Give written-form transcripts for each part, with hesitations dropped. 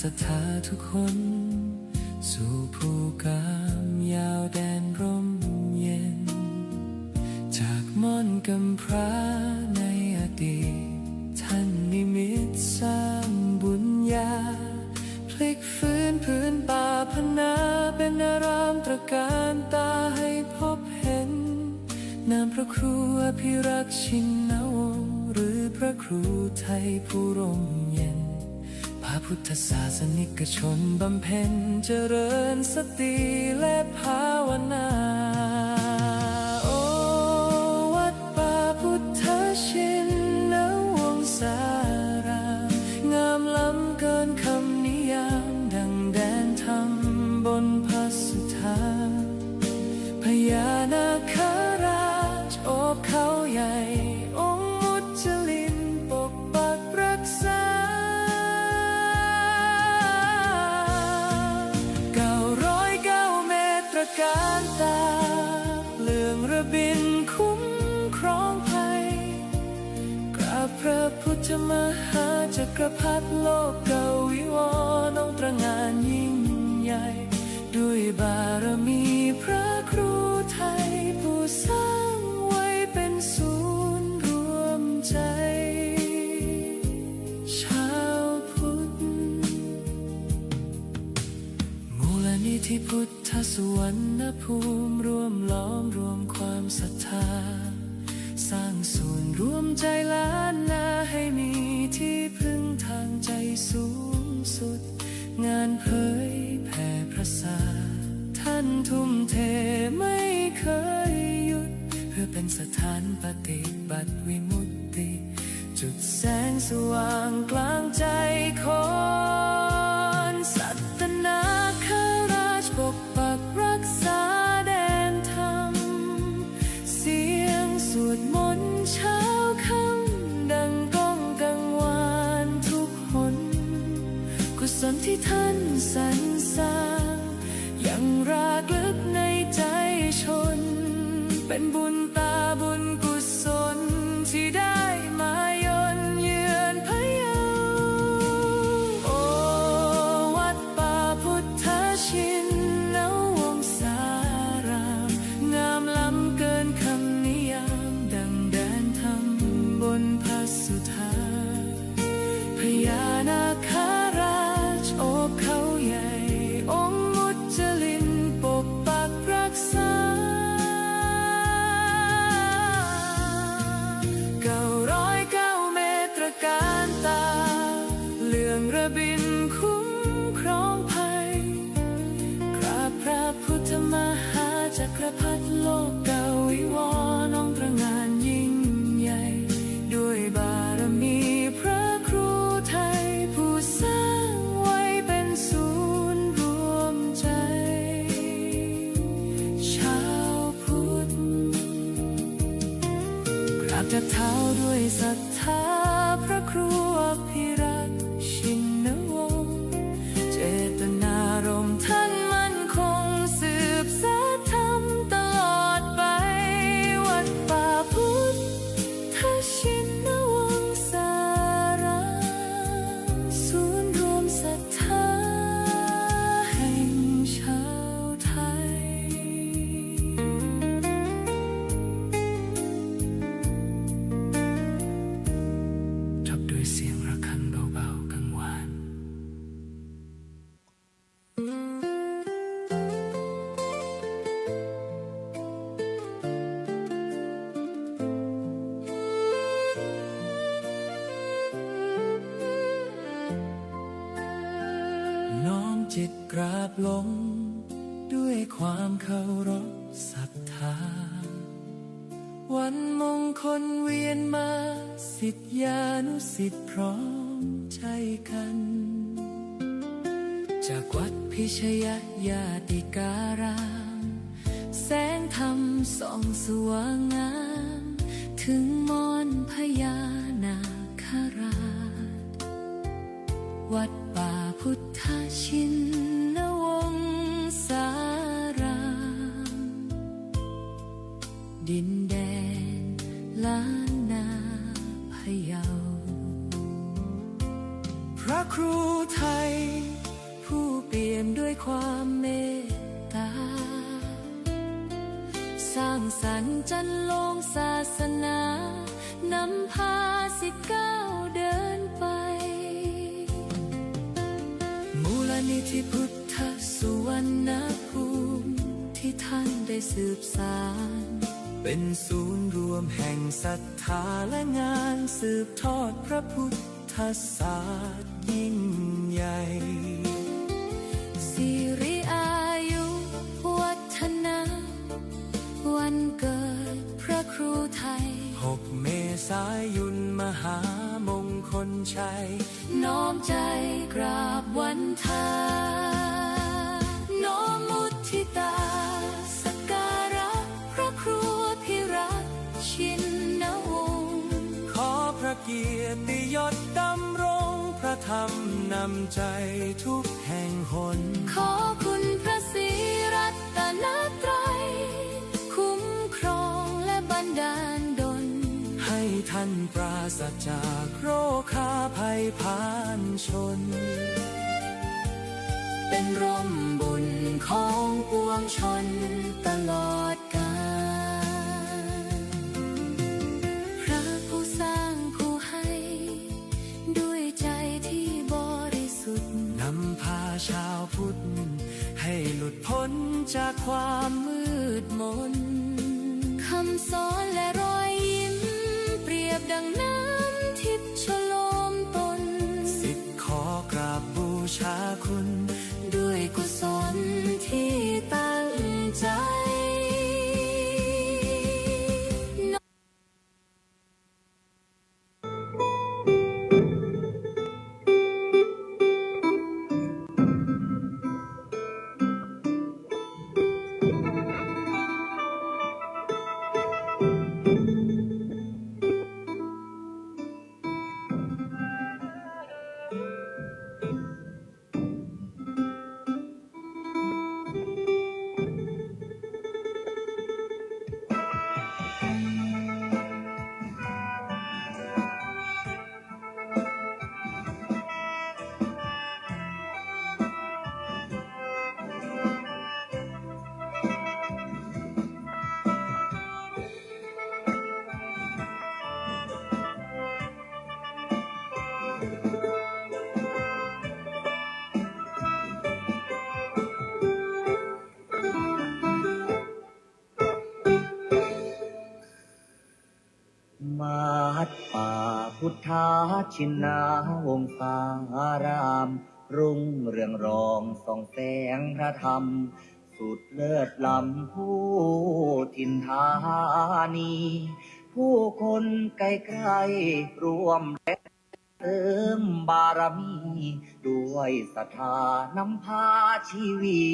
รัทธาทุกคนสู่ภูกามยาวแดนร่มเย็นจากม่อนกำพร้าในอดีตท่านนิมิตสร้างบุญญาพลิกฟื้นพื้นป่าพนาเป็นอารามตระการตาให้พบเห็นนามพระครูอภิรักษ์ชินวงศ์หรือพระครูไทยผู้ร่มเย็นพระพุทธศาสนิกชนบำเพ็ญเจริญสติและภาวนาโอวัดป่าพุทธชินวงศารามงามล้ำเกินคำนิยามดังแดนธรรมบนพัสุธาพญานาคราชโอบเขาใหญ่องค์มุจลินปกปักรักษา909 เมตรการตาเลื่องระบินคุ้มครองภัยกราบพระพุทธมหาจักรพรรดิโลกเกวิวรณ์องค์ตระหง่านยิ่งใหญ่ด้วยบารมีพระครูไทยผู้สร้างไว้เป็นศูนย์รวมใจชาวพุทธมูลนิธิพุทธสุวรรณภูมิรวมล้อมรวมความศรัทธาสร้างศูนย์รวมใจล้านนาให้มีที่พึ่งทางใจสูงสุดงานเผยแผ่พระศาสนาท่านทุ่มเทไม่เคยหยุดเพื่อเป็นสถานปฏิบัติวิมุตติจุดแสงสว่างกลางใจคนสัตนาคราชปกปักรักษาแดนธรรมเสียงสวดมนต์เช้าค่ำดังก้องกังวานทุกหนกุศลที่ท่านสรรสร้างยังรากลึกในใจชนเป็นบุญตาบุญกุศลที่ได้มาย่นเยือนพะเยาโอวัดป่าพุทธชินวงศารามงามล้ำเกินคำนิยามดังแดนธรรมบนพัสุธาพญานาคราชโอบเขาใหญ่องค์มุจลินปกปักรักษา909 เมตรการตาเลื่องระบินคุ้มครองภัยกราบพระพุทธมหาจักรพรรดิโลกเกวิวรณ์องค์ตระหง่านยิ่งใหญ่ด้วยบารมีพระครูไทยผู้สร้างไว้เป็นศูนย์รวมใจชาวพุทธกราบจากเท้าด้วยศรัทธาพระครูอภิรักษ์ชินวงศ์เจตนารมณ์ท่านมั่นคงสืบสานธรรมตลอดไปวัดป่าพุทธชินวงศารามศูนย์รวมศรัทธาแห่งชาวไทยทับด้วยเสียงระฆังเบาๆกังวาน น้อมจิตกราบลงด้วยความเคารพศรัทธาวันมงคลเวียนมาศิษยานุศิษย์พร้อมใจกัน จากวัดพิชยญาติการามแสงธรรมส่องสว่างงามถึงมอนพญานาคราชวัดป่าพุทธชินวงศารามดินแดนล้านนาพะเยาพระครูไทย ปี่ยมด้วยความเมตตาสร้างสรรค์จันโลงศาสนานำพาสิทธิ์ก้าวเดินไปมูลนิธิพุทธสุวรรณภูมิที่ท่านได้สืบสานเป็นศูนย์รวมแห่งศรัทธาและงานสืบทอดพระพุทธศาสตร์ยิ่งใหญ่สิริอายุวัฒนะวันเกิดพระครูไทย6 เมษายนมหามงคลชัยน้อมใจกราบวันทาน้อมมุทิตาสักการะพระครูพิรัตน์ชินวงศ์ขอพระเกียรติยศดำรงพระธรรมนำใจทุกแห่งหนขอคุณพระศรีรัตนตรัยคุ้มครองและบันดาลดลให้ท่านปราศจากโรคาภัยพานชนเป็นร่มบุญของปวงชนตลอดกาลพระผู้สร้างผู้ให้ด้วยใจที่บริสุทธิ์นำพาชาวพุทธให้หลุดพ้นจากความมืดมนคำสอนและรอยยิ้มเปรียบดังน้ำทิพย์ฉโลมตนสิทธิ์ขอกราบบูชาคุณด้วยกุศลที่ตั้งใจ วัดป่าพุทธาชินาวงศารามรุ่งเรืองรองส่องแสงพระธรรมสุดเลิศล้ำผู้ถิ่นธานีผู้คนไกลๆรวมเติมบารมีด้วยศรัทธานำพาชีวี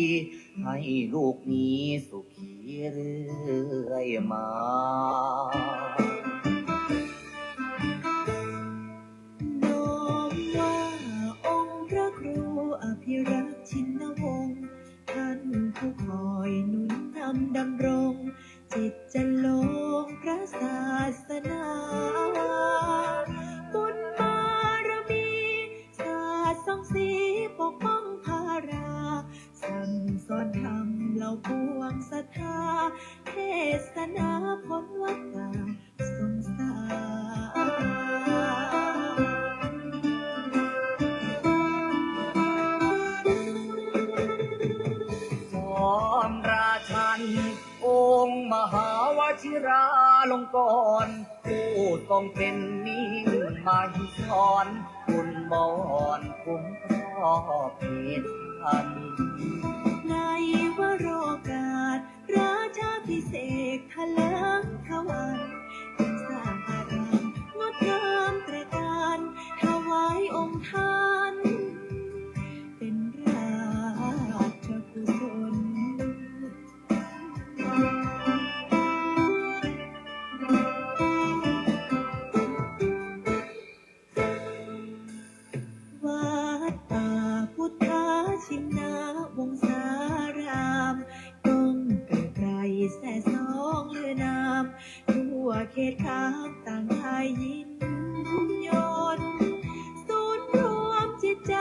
ให้ลูกนี้สุขีเรื่อยมาน้อมว่าองค์พระครูอภิรักษ์ชินวงศ์ท่านผู้คอยหนุนนำดำรงจิตจะลงพระศาสนาบุญบารมีศาสตร์ส่องสีปกป้องภาราสั่งสอนธรรมเหล่าปวงศรัทธาเทศนาพ้นวัฏฏะสงสารสอนราชันองค์มหาวชิราลงกรณ์ผู้ทรงเป็นนิ่งมาหิสอนคุณบอนคุ้มครอบเหตุพันในวโรกาสราชาพิเศษกทะเลิงทวันยังสร้างอารามงดงามตระการถวายองค์ท่านเป็นราชกุศลวัดป่าพุทธชินวงศารามกงเกิดไกรแส่สองเลือนามทั่วเขตขามต่างไทยยินยนต์ศูนย์รวมจิตใจ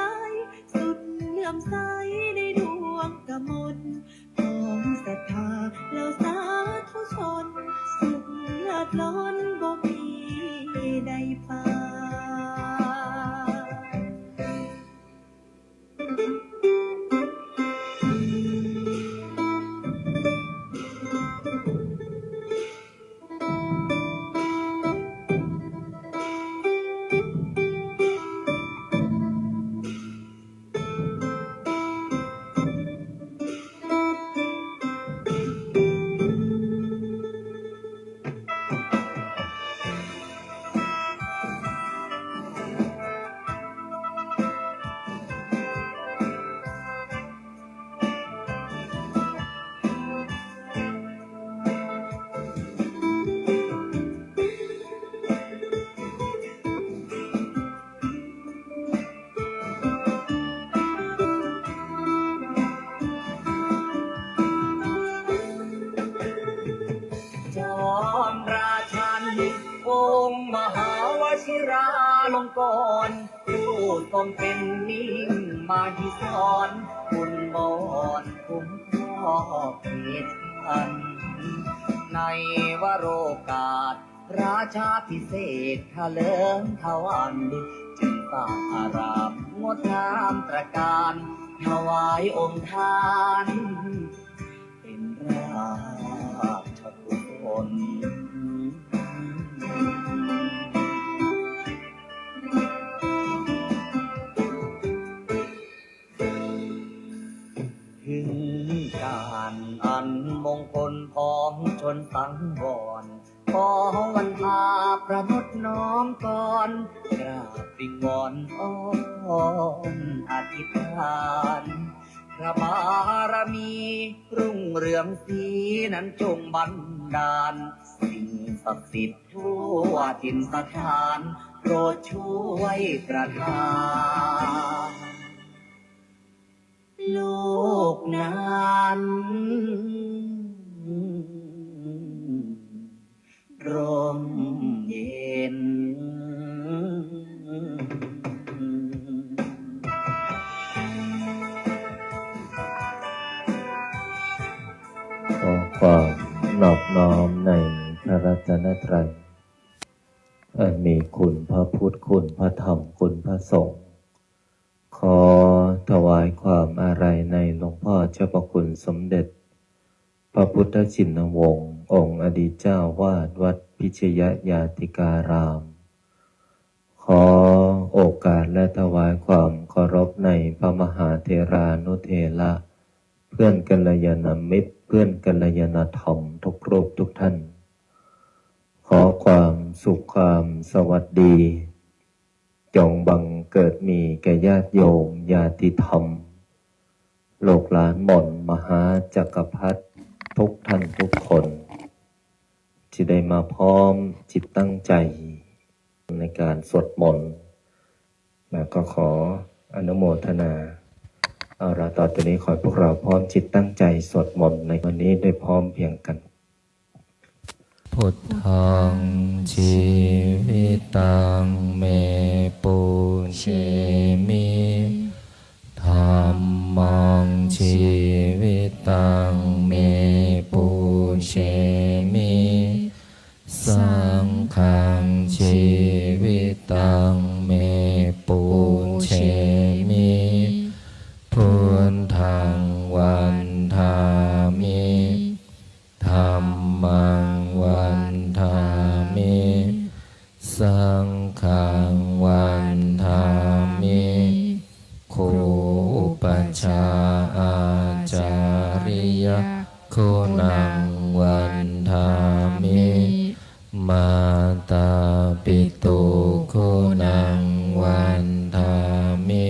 สุดเลื่อมใสใน ดร้อนบ่มีใดปานจอมราชันองค์มหาวชิราลงกรณ์ผู้ทรงเป็นนิ่งมาหิสรคุณบอนคุ้มครอบเขตพัน ในวโรกาส ราชาพิเศษกเลิงทวันจึงสร้างอารามงดงามตระการถวายองค์ทาน เป็นราชกุศล ถึงการอันมงคลของชนสังวรขอวันพาประนุษน้อมก่อนกราบวิงวอนอ้อนอธิษฐานพระบารมีรุ่งเรืองสีนั้นจงบันดาลสิ่งศักดิ์สิทธิ์ทั่วถิ่นสถานโปรดช่วยประทาน โลกนั้นร่มเย็น ขอความนอบน้อมในพระรัตนตรัยอันมีคุณพระพุทธคุณพระธรรมคุณพระสงฆ์ขอถวายความอาลัยในหลวงพ่อเจ้าพระคุณสมเด็จพระพุทธชินวงศ์องค์อดีตเจ้าวาดวัดพิชยญาติการาม ขอโอกาสและถวายความเคารพในพระมหาเถรานุเถระเพื่อนกัลยาณมิตรเพื่อนกัลยาณธรรมทุกรูปทุกท่าน ขอความสุขความสวัสดีจงบังเกิดมีแก่ญาติโยมญาติธรรมโลกหลานหม่นมหาจักรพรรดิทุกท่านทุกคนที่ได้มาพร้อมจิตตั้งใจในการสวดมนต์และก็ขออนุโมทนาเอาละต่อจากนี้ขอให้พวกเราพร้อมจิตตั้งใจสวดมนต์ในวันนี้ได้พร้อมเพรียงกันพุทธังชีวิตังเมปุเชมิธัมมังชีวิตังเมปุเชมิสังฆังชีวิตังเมปุเชมิพุทธังวันทามิธัมมังวันทามิสังฆังวันทามิคูปัชฌาอาจาริยคุณังวันทามิมาตาปิตุคุณังวันทามิ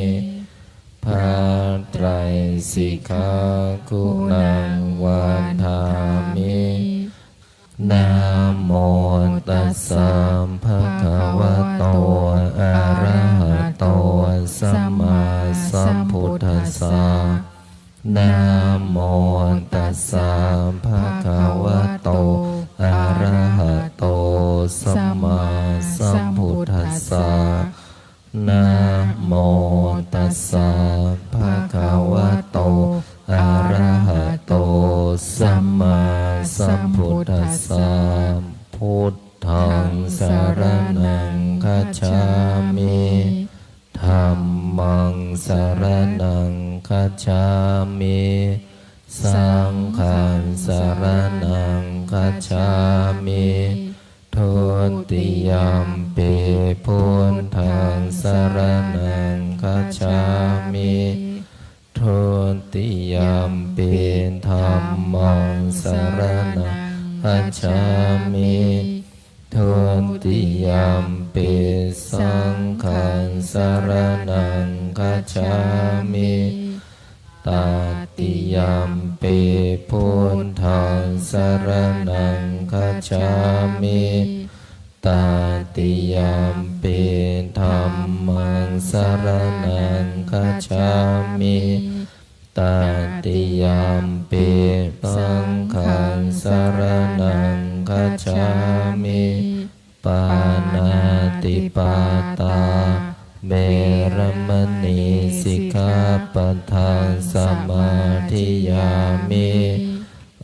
พระไตรสิกขาคุณังวันทามินะโมตัสสะภะคะวะโตอะระหะโตสัมมาสัมพุทธัสสะนะโมตัสสะภะคะวะโตอะระหะโตสัมมาสัมพุทธัสสะนะโมตัสสะภะคะวะโตอะระหะโตสัมมาสัมพุทธัสสะพุท ฉามิสังฆังสรณังคัจฉามิทุติยัมปิพุทธังสรณังคัจฉามิทุติยัมปิธัมมังสรณังคัจฉามิทุติยัมปิสังฆังสรณังคัจฉามิตติยัมปิพุทธังสรณังคัจฉามิตติยัมปิธัมมังสรณังคัจฉามิตติยัมปิสังฆังสรณังคัจฉามิปานาติปาตาเวรมณีสิกขาปะทังสมาธิยามิ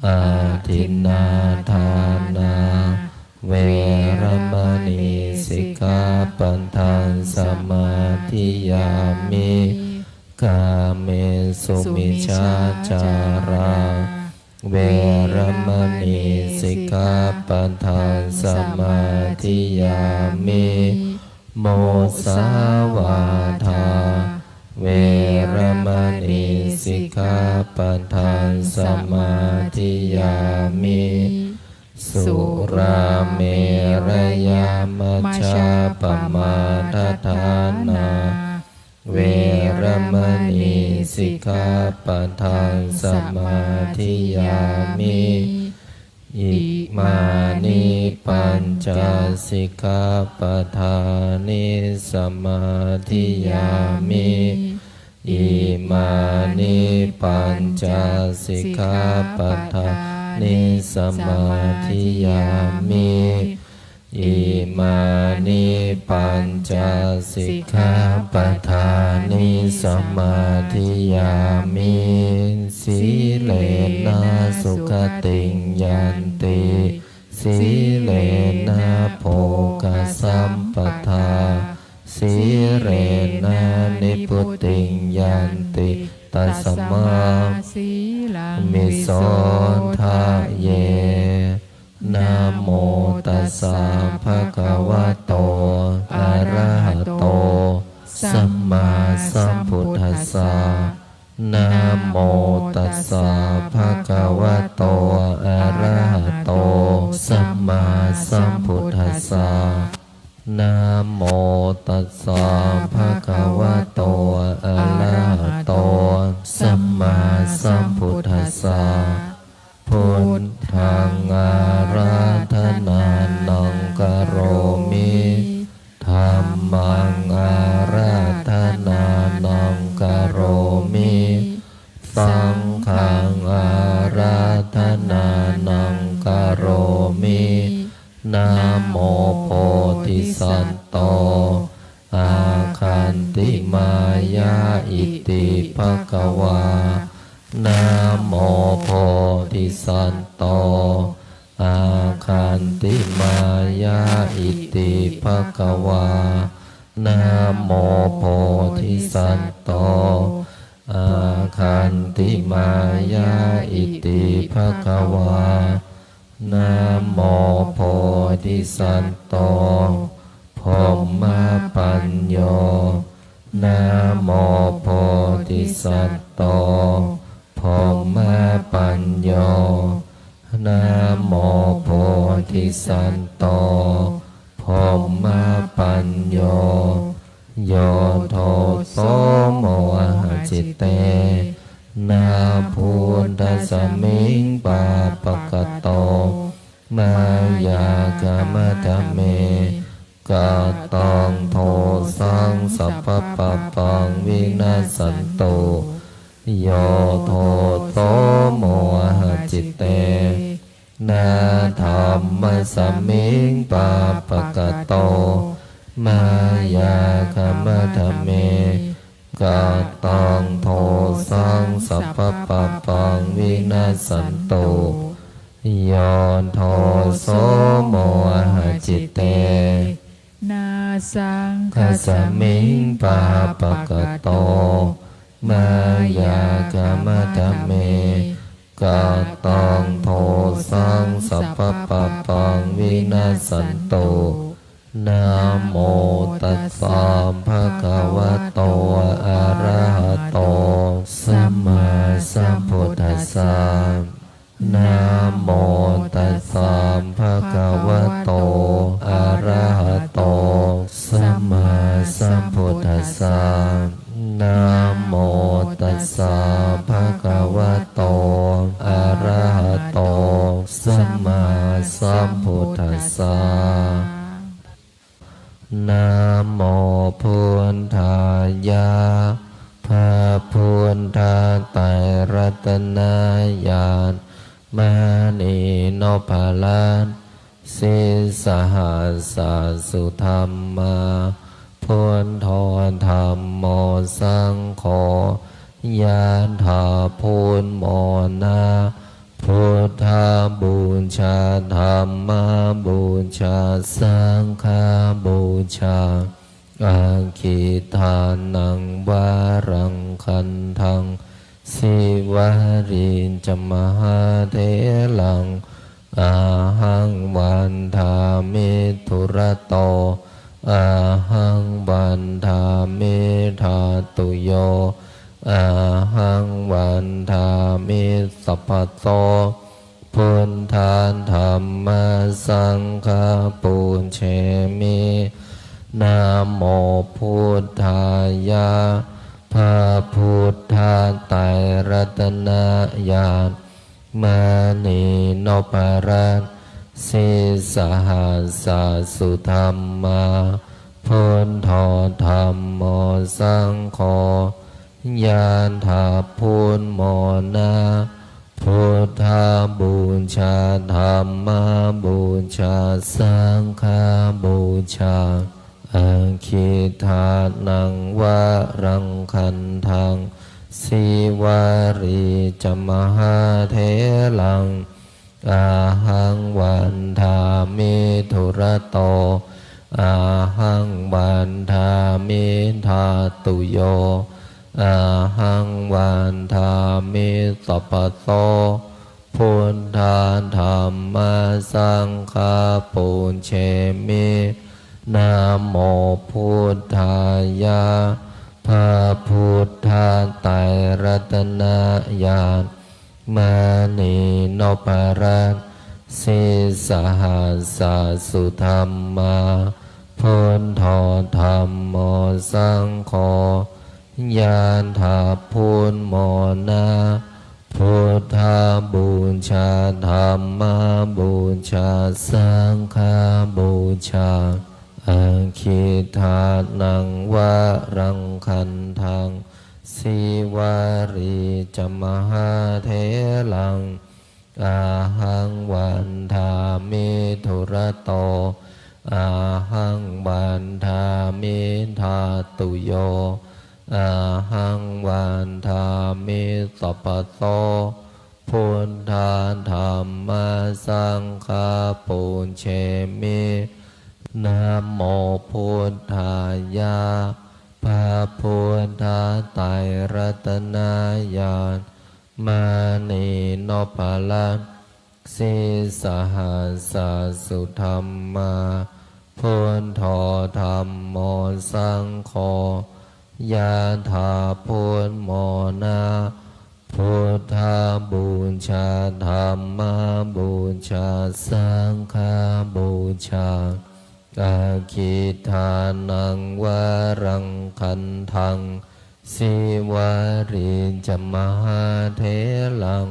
อาทินนาทานาเวรมณีสิกขาปะทังสมาธิยามิกาเมสุมิชาจาราเวรมณีสิกขาปะทังสมาธิยามิโมสาวาทาเวรมณีสิกขาปะทังสมาธิยามิสุราเมรยามัชฌาปมาทฐานาเวรมณีสิกขาปะทังสมาธิยามิอิมานิปัญจสิกขาปะทานิสมาธิยามิอิมานิปัญจสิกขาปะทานิสมาธิยามิอิมานิปัญจสิกขาปะทานิสมาธิยามิสีเลนะสุขติงยันติสีเลนะโภคสัมปทาสีเรนะนิพุติงยันติตัสมามิโสทะเยนะโมตัสสะภะคะวะโตอะระหะโตสัมมาสัมพุทธัสสะนะโมตัสสะภะคะวะโตอะระหะโตสัมมาสัมพุทธัสสะนะโมตัสสะภะคะวะโตอะระหะโตสัมมาสัมพุทธัสสะพุทธังอาราธนานังกโรมิธัมมังอาราธนานังกโรมิสังฆังอาราธนานังกโรมินะโมโพธิสัตโตอาคันติมายาอิติภควานะโมโพธิสัตโตอาคันติมายาอิติภควานะโมโพธิสัตโตอาคันติมายาอิติภควานะโมโพธิสัตโตพรหมปัญโยนะโมโพธิสัตโตพรหมปัญโยนะโมโพธิสัตโตพรหมปัญโยโยโทโสโมหะจิตเตนาพุทธสมิงปาปะกะโตมายากามะทะเมกะตังโทสังสัพพะปะปังวินาสันโตโยโทโสโมหะจิตเตนาธัมมะสมิงปาปะกะโตมายากามะทะเมกะตังโทสังสัพพะปะปังวินาสันโตโยโทโสโมหะจิตเตนาสังฆ ขสมิงปาปะกะโตมายา กามะธรรมเมกาตังโทสังสัพพปะปังวินาศสันโตนะโมตัสสะภะคะวะโตอะระหะโตสัมมาสัมพุทธัสสะนะโมตัสสะภะคะวะโตอะระหะโตสัมมาสัมพุทธัสสะนะโมตัสสะภะคะวะโตอะระหะโตสัมมาสัมพุทธัสสะนะโมพุทธายะพระพุทธไตรรัตนญาณมณีโนภาลันสิสหัสสะสุธรรมาพุทโธธรรมโมสังโฆยะถาพุทโมนาพุทธบูชาธรรมบูชาสังฆบูชาอาคิทานังวารังคันทังสิวารินจมหาเถลังอาหังวันทามิทุระโตอาหังวันทามิธาตุโยอาหังวันทามิสัพพะโตพุทธานธรรมสังฆปูญเชมินะโมพุทธายะพระพุทธไตรรัตนญาณมณีโนภาลันสิสหัสสะสุธรรมาพุทโธธรรมโมสังโฆยะถาพุทโมนาพุทธบูชาธรรมบูชาสังฆบูชาอาคิทานังวารังคันทังสิวาริจมหาเถลังอาหังวันทามิทุระโตอาหังวันทามิธาตุโยอาหังวันทามิสัพพะโตพุทธานธรรมสังฆปูญเชมินะโมพุทธายะพระพุทธไตรรัตนญาณมณีโนภาลันสิสหัสสะสุธรรมาพุทโธธรรมโมสังโฆยะถาพุทโมนาพุทธบูชาธรรมบูชาสังฆบูชาอาคิทานังวารังคันทังสิวาริจมหาเถลังอาหังวันทามิทุระโตอาหังวันทามิธาตุโยอาหังวันทามิสัพพะโตพุทธานธรรมสังฆปูญเชมินะโมพุทธายะพระพุทธไตรรัตนญาณมณีโนภาลันสิสหัสสะสุธรรมาพุทโธธรรมโมสังโฆยะถาพุทโมนาพุทธบูชาธรรมบูชาสังฆบูชาอาคิทานังวารังคันทังสิวาริจมหาเถลัง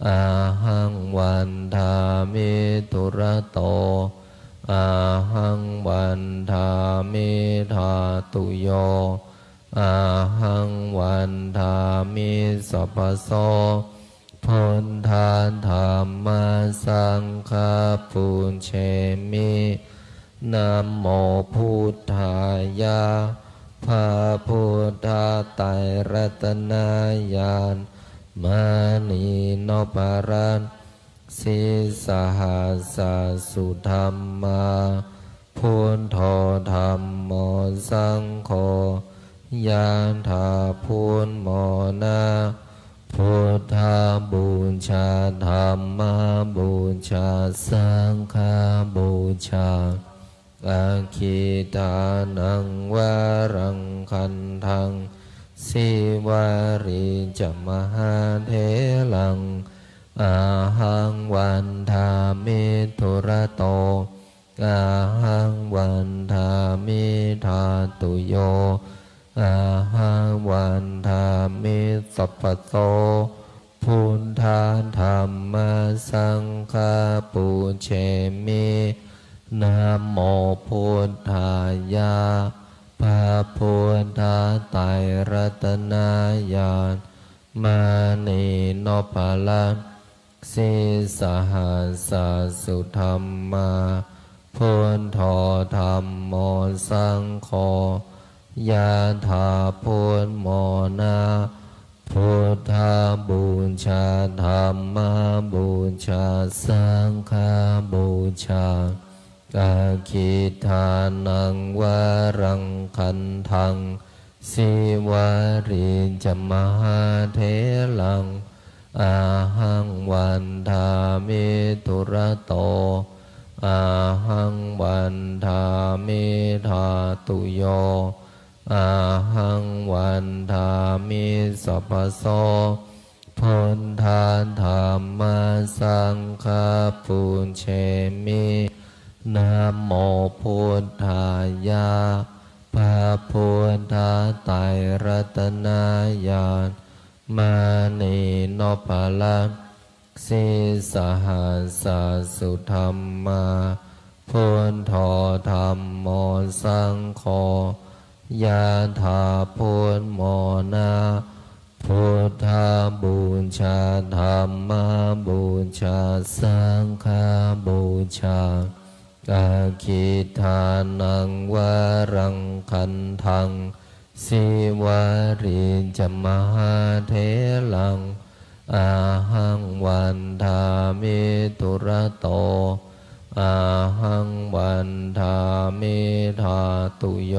อาหังวันทามิทุระโตอาหังวันทามิธาตุโยอาหังวันทามิสัพพะโสพุทธานธรรมสังฆปูญเชมินะโมพุทธายะพระพุทธไตรรัตนญาณมณีโนภาลันสิสหัสสะสุธรรมาพุทโธธรรมโมสังโฆยะถาพุทโมนา พุทธาบูชาธรรมบูชาสังฆบูชาอาคิตานังวารังคันทังสิวาริจมหาเถลังอาหังวันทามิทุระโตอาหังวันทามิธาตุโยอาหังวันทามิสัพพโตพุทธาธรรมสังฆาปุเชมินะโมพุทธายะพระพุทธไตรรัตนญาณมานีโนภาลังสิสหัสสุธรรมาพุทโธธรรมโมสังโฆยะถาพุทโมนาพุทธาบูชาธรรมบูชาสังฆบูชาอาคิทานังวารังคันทังสิวาริจมหาเถลังอาหังวันทามิทุระโตอาหังวันทามิธาตุโยอาหังวันทามิสัพพโสพุทธาธรรมสังฆาปุเชมินะโมพุทธายะพระพุทธไตรรัตนญาณมานีโนภาลังสิสหัสสุธรรมาพุทโธธรรมโมสังโฆยะถาพุทโมนาพุทธาบูชาธรรมบูชาสังฆบูชาอาคิทานังวารังคันทังสิวาริจมหาเถลังอาหังวันทามิทุระโตอาหังวันทามิธาตุโย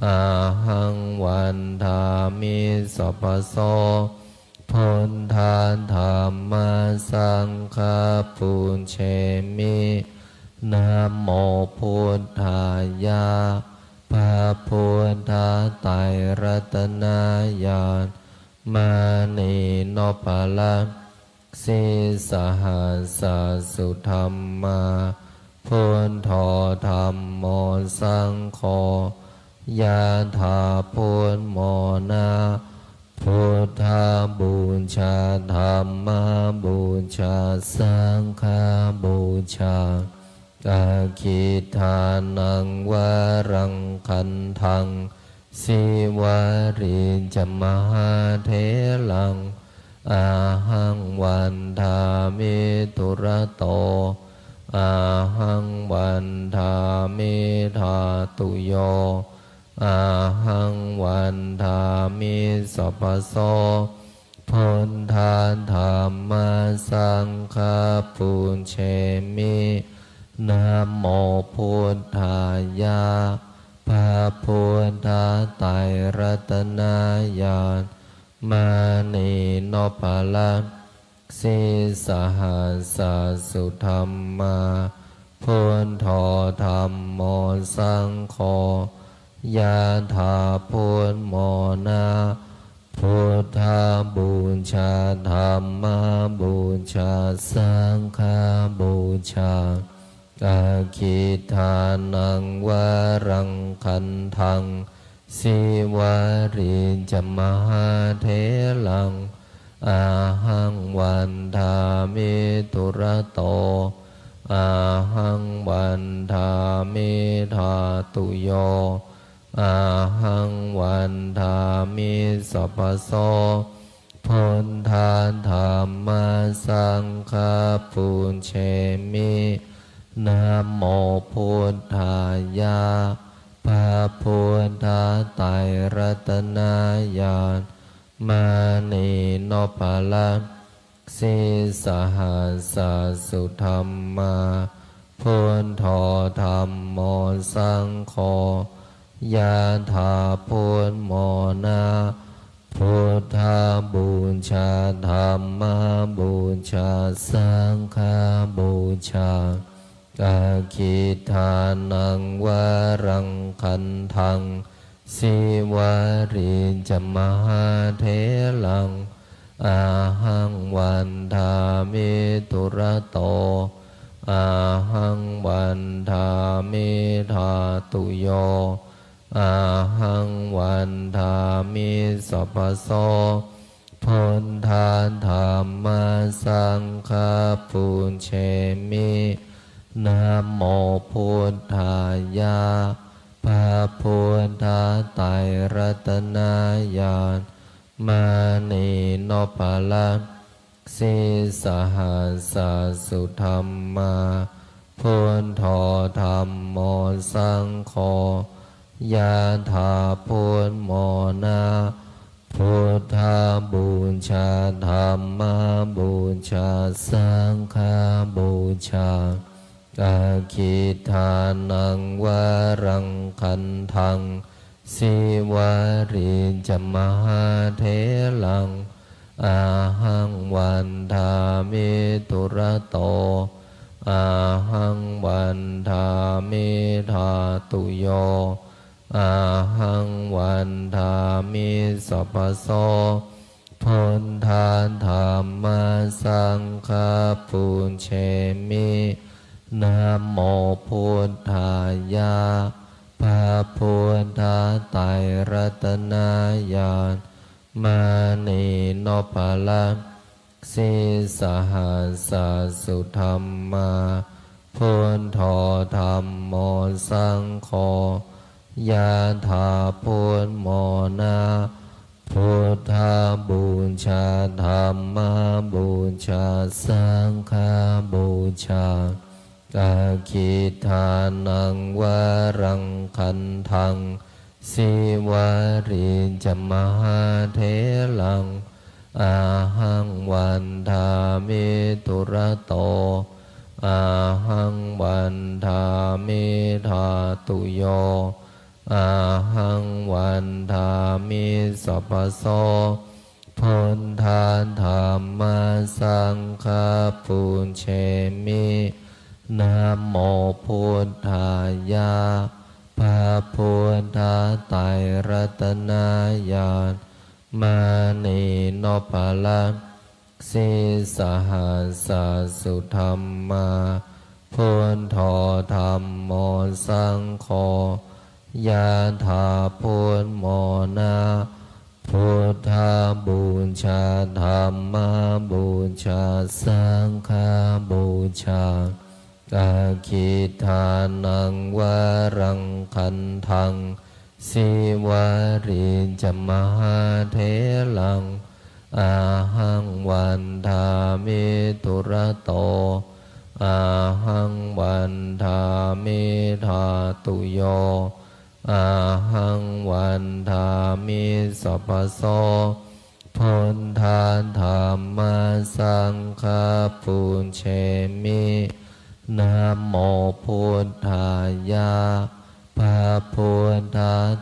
อาหังวันทามิสัพพโสพุทธาธรรมสังฆาปุเชมินะโมพุทธายะพระพุทธไตรรัตนญาณมานีโนภาลังสิสหัสสุธรรมาพุทโธธรรมโมสังโฆยะถาพุทโมนาพุทธาบูชาธรรมบูชาสังฆบูชาอาคิทานังวารังคันทังสิวาริจมหาเถลังอาหังวันทามิทุระโตอาหังวันทามิธาตุโยอาหังวันทามิสัพพโสพุทธาธรรมสังฆาปุเชมินะโมพุทธายะพระพุทธไตรรัตนญาณมานีโนภาลังสิสหัสสุธรรมาพุทโธธรรมโมสังโฆยะถาพุทโมนาพุทธาบูชาธรรมบูชาสังฆบูชาอาคิทานังวารังคันทังสิวาริจมหาเถลังอาหังวันทามิทุระโตอาหังวันทามิธาตุโยอาหังวันทามิสัพพโสพุทธาธรรมสังฆาปุเชมินะโมพุทธายะพระพุทธไตรรัตนญาณมานีโนภาลังสิสหัสสุธรรมาพุทโธธรรมโมสังโฆยะถาพุทโมนา พุทธาบูชาธรรมบูชาสังฆบูชากาคิทานังวรังคันทังสิวาริจมหาเถลังอาหังวันทามิตุระโตอาหังวันทามิธาตุโยอาหังวันทามิสัพพโสพุทธาธรรมสังฆปุญเชมินะโมพุทธายะพระพุทธไตรรัตนญาณมานีโนภลังสิสหัสสุธรรมาพุทโธธรรมโมสังโฆยะถาพุทโมนาพุทธาบูชาธรรมบูชาสังฆบูชากาคิทานังวรังคันทังสิวาริจมหาเถลังอาหังวันทามิตุระโตอาหังวันทามิธาตุโยอาหังวันทามิสัพพโสพุทธาธรรมสังฆปุญเชมินะโมพุทธายะพระพุทธไตรรัตนญาณมานีโนภลังสิสหัสสุธรรมาพุทโธธรรมโมสังโฆยะถาพุทโมนาพุทธาบูชาธรรมบูชาสังฆบูชากาคิทานังวรังคันทังสิวาริจมหาเถลังอาหังวันทามิตุระโตอาหังวันทามิธาตุโยอาหังวันทามิสัพพโสพุทธาธรรมสังฆปุญเชมินะโมพุทธายะพระพุทธไตรรัตนญาณมานีโนภลังสิสหัสสุธรรมาพุทโธธรรมโมสังโฆยะถาพุทโมนาพุทธาบูชาธรรมบูชาสังฆบูชากาคิทานังวรังคันทังสิวาริจมหาเถลังอาหังวันทามิตุระโตอาหังวันทามิธาตุโยอาหังวันทามิสัพพโสพุทธาธรรมสังฆปุญเชมินะโมพุทธายะพระพุทธ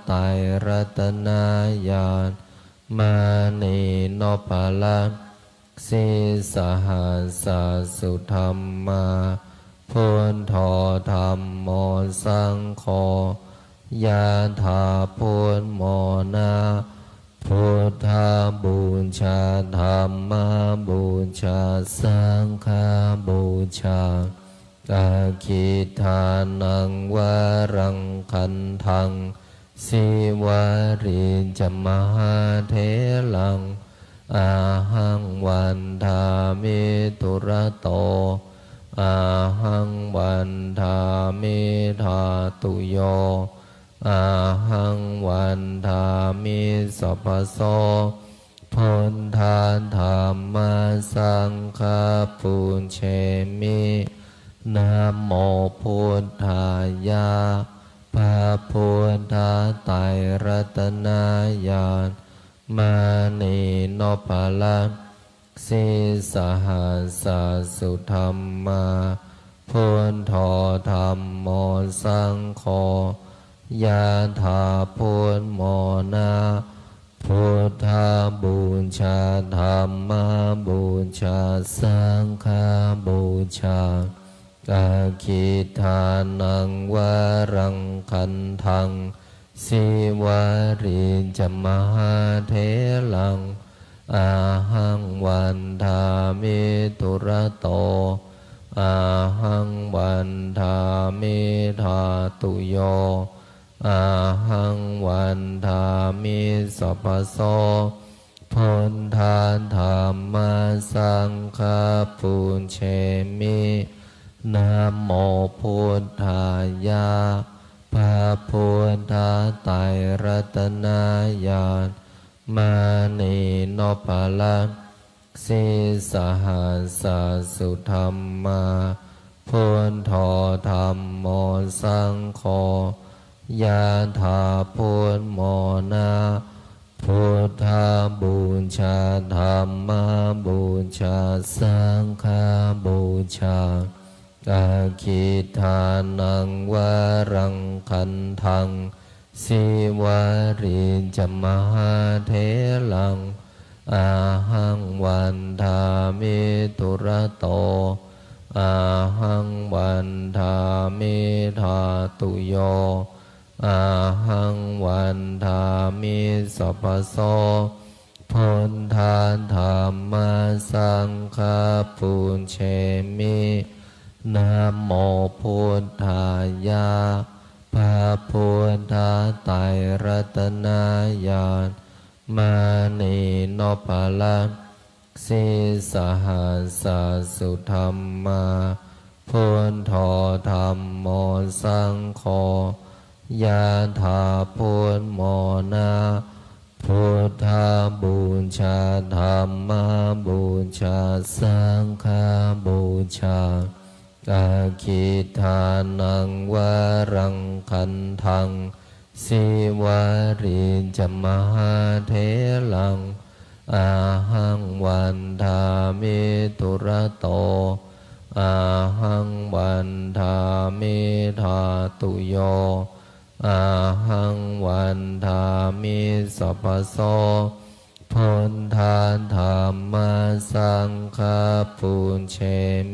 ไตรรัตนญาณมานีโนภลังสิสหัสสุธรรมาพุทโธธรรมโมสังโฆยะถาพุทโมนาพุทธาบูชาธรรมบูชาสังฆบูชากาคิทานังวรังคันทังสิวาริจมหาเถลังอาหังวันทามิตุระโตอาหังวันทามิธาตุโยอาหังวันทามิสัพพโสพุทธาธรรมสังฆปุญเชมินะโมพุทธายะพระพุทธไตรรัตนญาณมานีโนภลังสิสหัสสุธรรมาพุทโธธรรมโมสังโฆยะถาพุทโมนาพุทธา ชาธรรมบูชาสังฆบูชาอาคิทานังวารังคันทังสิวาริจมหาเทลังอาหังวันทามิตุระโตอาหังวันทามิธาตุโยอาหังวันทามิสัพพโสพุทธาธรรมสังฆปุญเชมินะโมพุทธายะพระพุทธไตรรัตนญาณมานีโนปะละสิสหัสสุธรรมาพุทโธธรรมโมสังโฆยะถาพุทโมนาพุทธบูชาธรรมบูชาสังฆบูชาอาคิทานังวารังคันทังสิวาริจมหาเทลังอาหังวันทามิตุระโตอาหังวันทามิธาตุโยอาหังวันทามิสัพพโสพุทธาธรรมสังฆปุญเชมินะโมพุทธายะพระพุทธไตรรัตนญาณมานีโนปะละสิสหัสสุธรรมาพุทโธธรรมโมสังโฆยะถาพุทโมนาพุทธบูชาธรรมบูชาสังฆบูชาอาคิทานังวารังคันทังสิวาริจมหาเทลังอาหังวันทามิตุระโตอาหังวันทามิธาตุโยอาหังวันทามิสัพพโสพุทธาธรรมสังฆปุญเช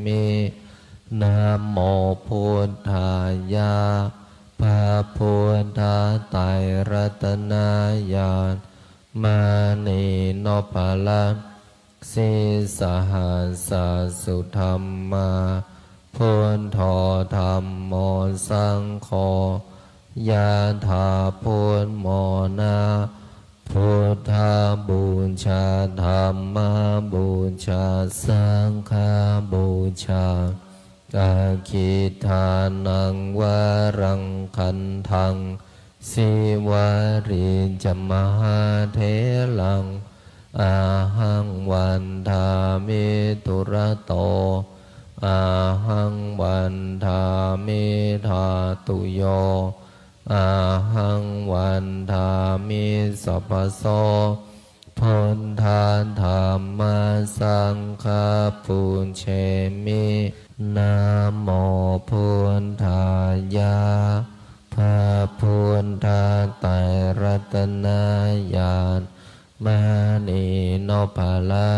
มินะโมพุทธายะพระพุทธไตรรัตนญาณมานีโนปะละสิสหัสสุธรรมาพุทโธธรรมโมสังโฆยะถาพุทโมนาพุทธบูชาธรรมบูชาสังฆบูชาอาคิทานังวารังคันทังสิวาริจมหาเทลังอาหังวันทามิตุระโตอาหังวันทามิธาตุโยอาหังวันทามิสัพพโสพุทธาธรรมสังฆปุญเชมินะโมพุทธายะพระพุทธไตรรัตนญาณมานีโนปะละ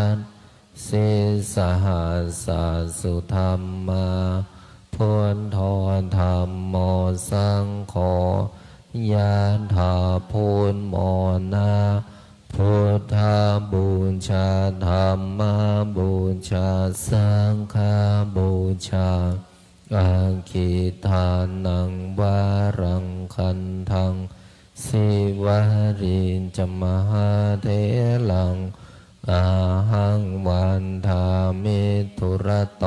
สิสหัสสุธรรมาพุทโธธรรมโมสังโฆยะถาพุทโมนาพุทธบูชาธรรมบูชาสังฆบูชาอาคิทานังวารังคันทังสิวาริจมหาเทลังอาหังวันทามิตุระโต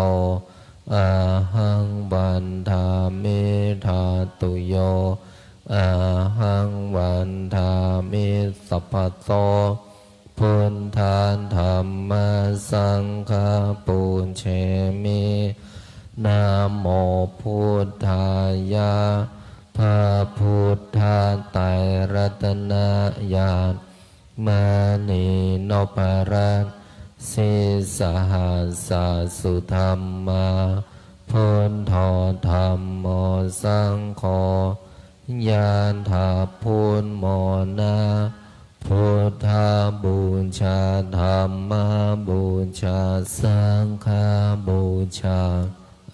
อาหังวันทามิธาตุโยอาหังวันทามิสัพพโสพุทธาธรรมสังฆปุญเชมินะโมพุทธายะพระพุทธไตรรัตนญาณมานีโนปะละสิสหัสสุธรรมาพุทโธธรรมโมสังโฆยะถาพุทโมนาพุท ธาบูชาธัมมาบูชาสังฆาบูชา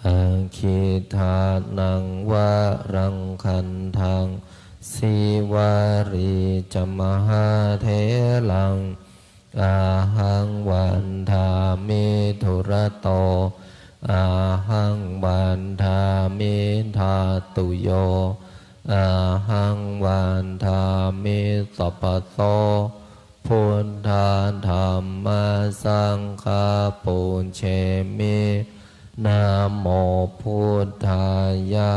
อาคิทานังวะรังคันทังสีวารีจมหาเทลังอาหังวันทามิทุระโตอาหังวันทามิทาตุโยอาหังวันทามิสัพพโสพุทธาธัมมาสังฆาปุญเชมินะโมพุทธายะ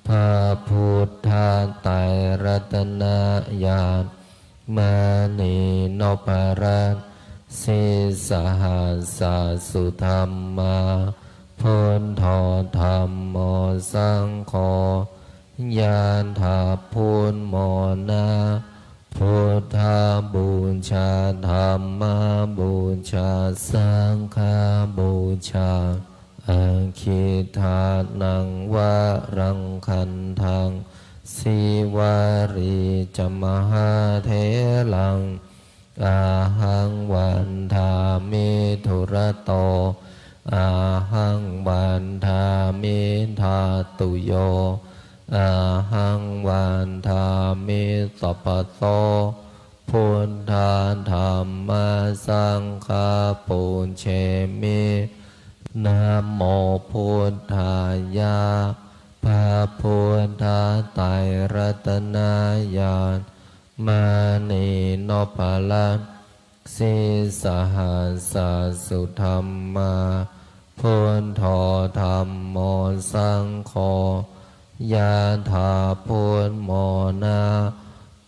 พระพุทธาไตรรัตนญาณมานีนพรัตน์สิสหัสสะสุธรรมาพุทโธธัมโมสังโฆญาณถาพุทโมนาพุทธาบูชาธัมมาบูชาสังฆาบูชาอาคิทานังวะรังคันทังสีวารีจมหาเทลังอาหังวันทามิทุระโตอาหังวันทามิทาตุโยอาหังวันทามิสัพพโสพุทธาธัมมาสังฆาปุญเชมินะโมพุทธายะพระพุทธาไตรรัตนญาณมานีนพรัตน์สิสหัสสะสุธรรมาพุทโธธัมโมสังโฆญาณถาพุทโมนา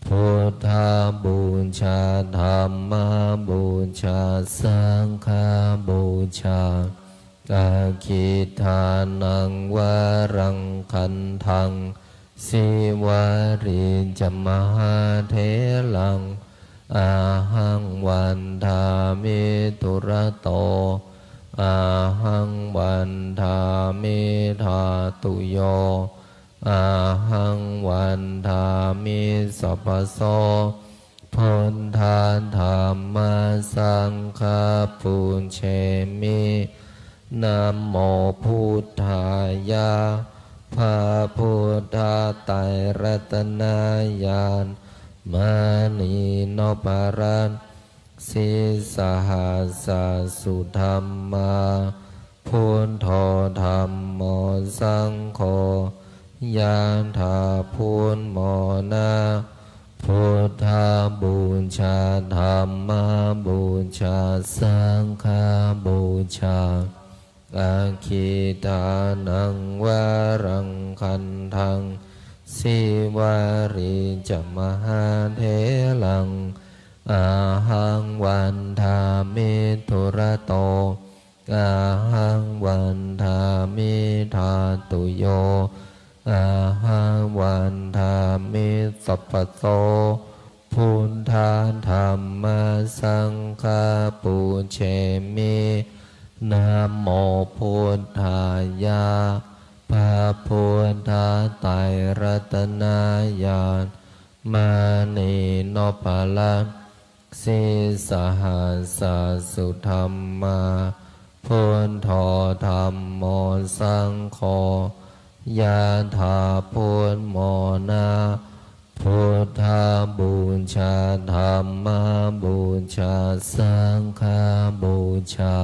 พุทธาบูชาธัมมาบูชาสังฆาบูชาอาคิทานังวะรังคันทังสีวารีจมหาเทลังอาหังวันทามิทุระโตอาหังวันทามิทาตุโยอาหังวันทามิสัพพโสพุทธาธัมมาสังฆาปุญเชมินะโมพุทธายะพระพุทธาไตรรัตนญาณมานีนพรัตน์สิสหัสสะสุธรรมาพุทโธธัมโมสังโฆญาณถาพุทโมนาพุทธาบูชาธัมมาบูชาสังฆาบูชาอาคิทานังวะรังคันทังสีวารีจมหาเทลังอาหังวันทามิทุระโตอาหังวันทามิทาตุโยอาหังวันทามิสัพพโสพุทธาธัมมาสังฆาปุญเชมินะโมพุทธายะพระพุทธาไตรรัตนญาณมานีนพรัตน์สิสหัสสะสุธรรมาพุทโธธัมโมสังโฆญาณถาพุทโมนาพุทธาบูชาธัมมาบูชาสังฆาบูชา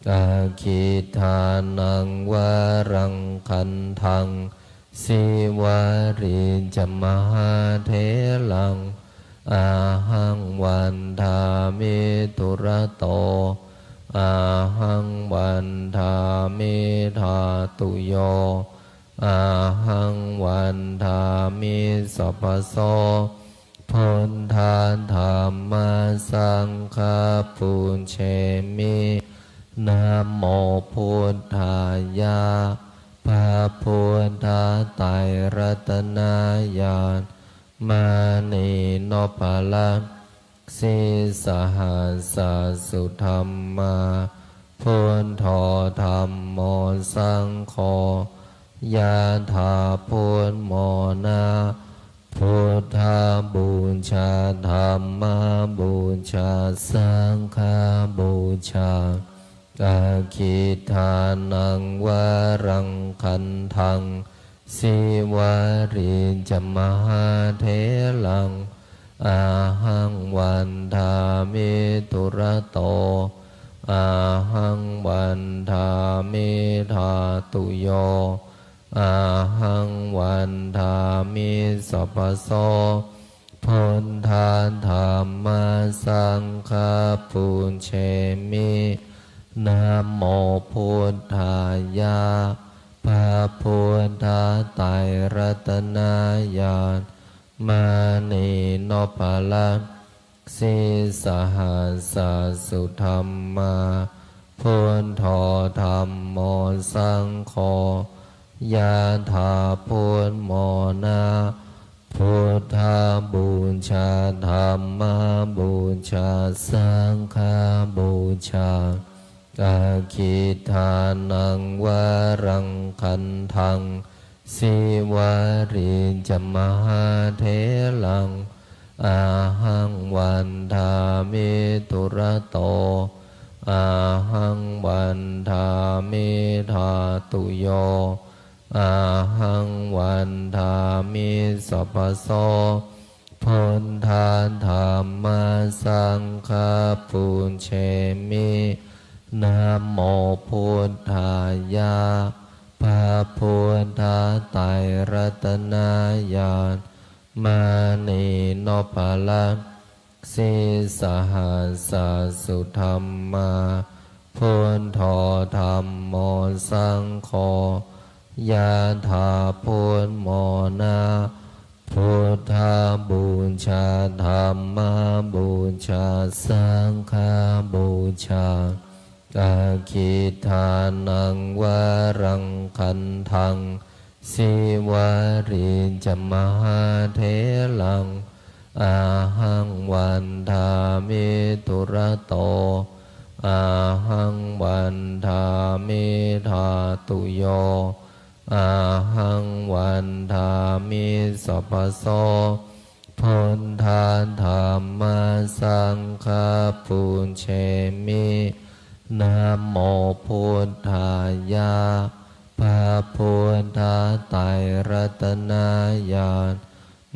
อาคิทานังวะรังคันทังสีวารีจมหาเทลังอาหังวันทามิทุระโตอาหังวันทามิทาตุโยอาหังวันทามิสัพพโสพุทธาธัมมาสังฆาปุญเชมินะโมพุทธายะพระพุทธาไตรรัตนญาณมานีนพรัตน์สิสหัสสะสุธรรมาพุทโธธัมโมสังโฆญาณถาพุทโมนาพ พุทธาบูชาธรรมบูชาสังฆบูชาอาคิทานังวรังคันทังสิวาริจมหาเถลังอาหังวันทามิตุระโตอาหังวันทามิธาตุโยอาหังวันทามิสัพพโสพุทธาธัมมาสังฆาปุญเชมินะโมพุทธายะพระพุทธไตรรัตนญาณมานีโนภลังสิสหัสสุธรรมาพุทโธธัมโมสังโฆยะถาพุทโมนาพุทธาบูชาธัมมาบูชาสังฆบูชาอาคิทานังวรังคันทังสิวาริจมหาเถลังอาหังวันทามิตุระโตอาหังวันทามิธาตุโยอาหังวันทามิสัพพโสพุทธาธัมมาสังฆาปุญเชมินะโมพุทธายะพระพุทธไตรรัตนญาณมานีโนภลังสิสหัสสุธรรมาพุทโธธัมโมสังโฆยะถาพุทโมนาพุทธาบูชาธัมมาบูชาสังฆบูชาอาคิทานังวรังคันทังสิวาริจมหาเถลังอาหังวันทามิตุระโตอาหังวันทามิธาตุโยอาหังวันทามิสัพพโสพุทธาธัมมาสังฆาปุญเชมินะโมพุทธายะพระพุทธไตรรัตนญาณ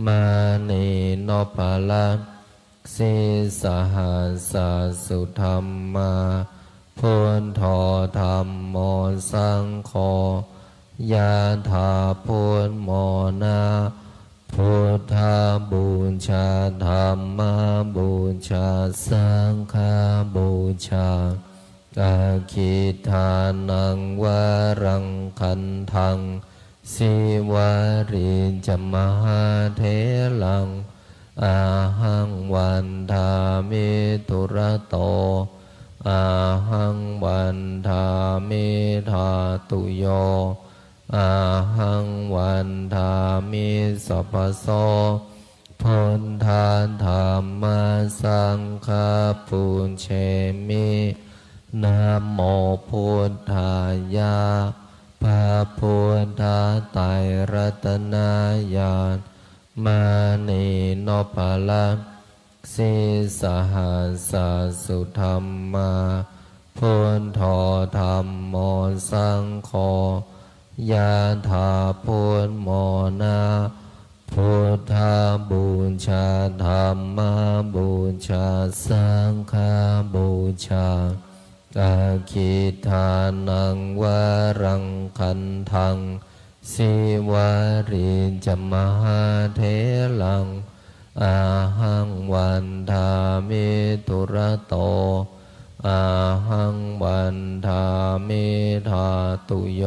มานีโนภลังสิสหัสสุธรรมาพุทโธธัมโมสังโฆยะถาพุทโมนาพุทธาบูชาธัมมาบูชาสังฆบูชาอาคิทานังวรังคันทังสิวาริจมหาเถลังอาหังวันทามิตุระโตอาหังวันทามิธาตุโยอาหังวันทามิสัพพโสพุทธาธัมมาสังฆาปุญเชมินะโมพุทธายะพระพุทธไตรรัตนญาณมานีโนภลังสิสหัสสุธรรมาพุทโธธัมโมสังโฆยะถาพุทโมนาพุทธาบูชาธัมมาบูชาสังฆบูชาอาคิทานังวรังคันทังสิวาริจมหาเถลังอาหังวันทามิตุระโตอาหังวันทามิธาตุโย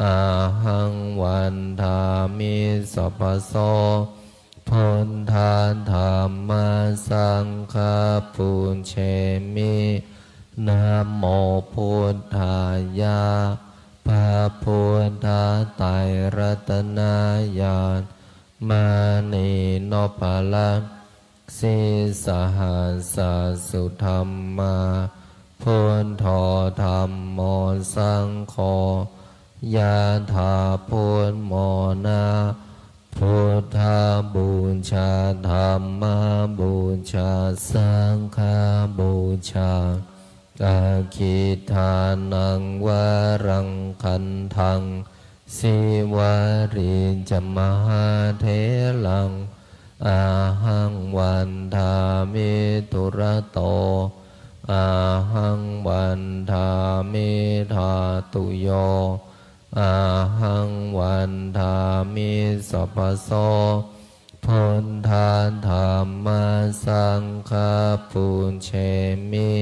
อาหังวันทามิสัพพโสพุทธาธัมมาสังฆาปุญเชมินะโมพุทธายะพระพุทธไตรรัตนญาณมานีโนภลังสิสหัสสุธรรมาพุทโธธัมโมสังโฆยะถาพุทโมนาพุทธา ชาธรรมบูชาสังฆบูชาอาคิทานังวรังคันทังสิวาริจมหาเถลังอาหังวันทามิตุระโตอาหังวันทามิธาตุโยอาหังวันทามิสัพพโสพุทธาธรรมสังฆปุญเชมิ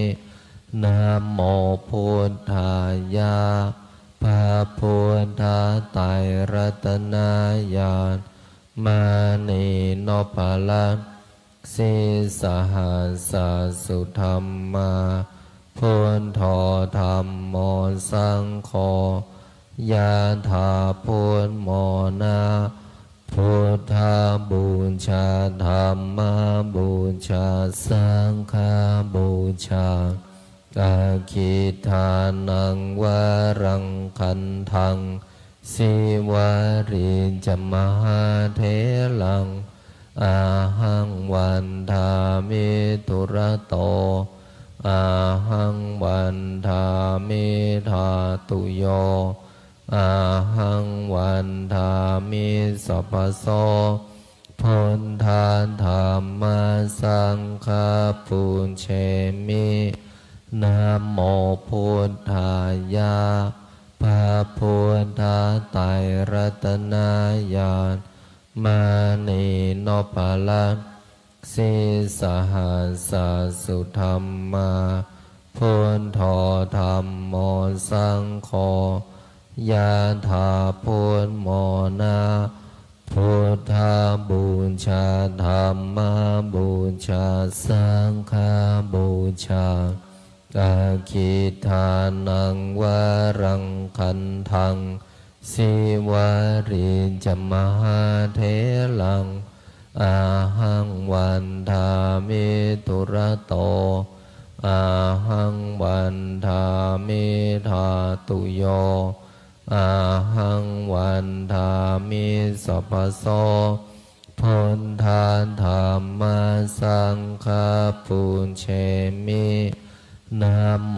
นะโมพุทธายะพระพุทธไตรรัตนญาณมานีโนภลังสิสหัสสุธรรมาพุทโธธรรมโมสังโฆยะถาพุทโมนาพุทธบูชาธรรมบูชาสังฆบูชาอาคิทานังวรังคันทังสิวาริจมหาเถลังอาหังวันทามิตุระโตอาหังวันทามิธาตุโยอาหังวันทามิสัพพโสพุทธาธรรมสังฆปุญเชมินะโมพุทธายะพระพุทธไตรรัตนญาณมานีโนภลังสิสหัสสุธรรมาพุทโธธรรมโมสังโฆยะถาพุทโมนาพุทธบูชาธรรมบูชาสังฆบูชาอาคิทานังวรังคันทังสิวาริจมหาเถลังอาหังวันทามิตุระโตอาหังวันทามิธาตุโยอาหังวันทามิสัพพโสพุทธาธรรมสังฆปุญเชมินะโม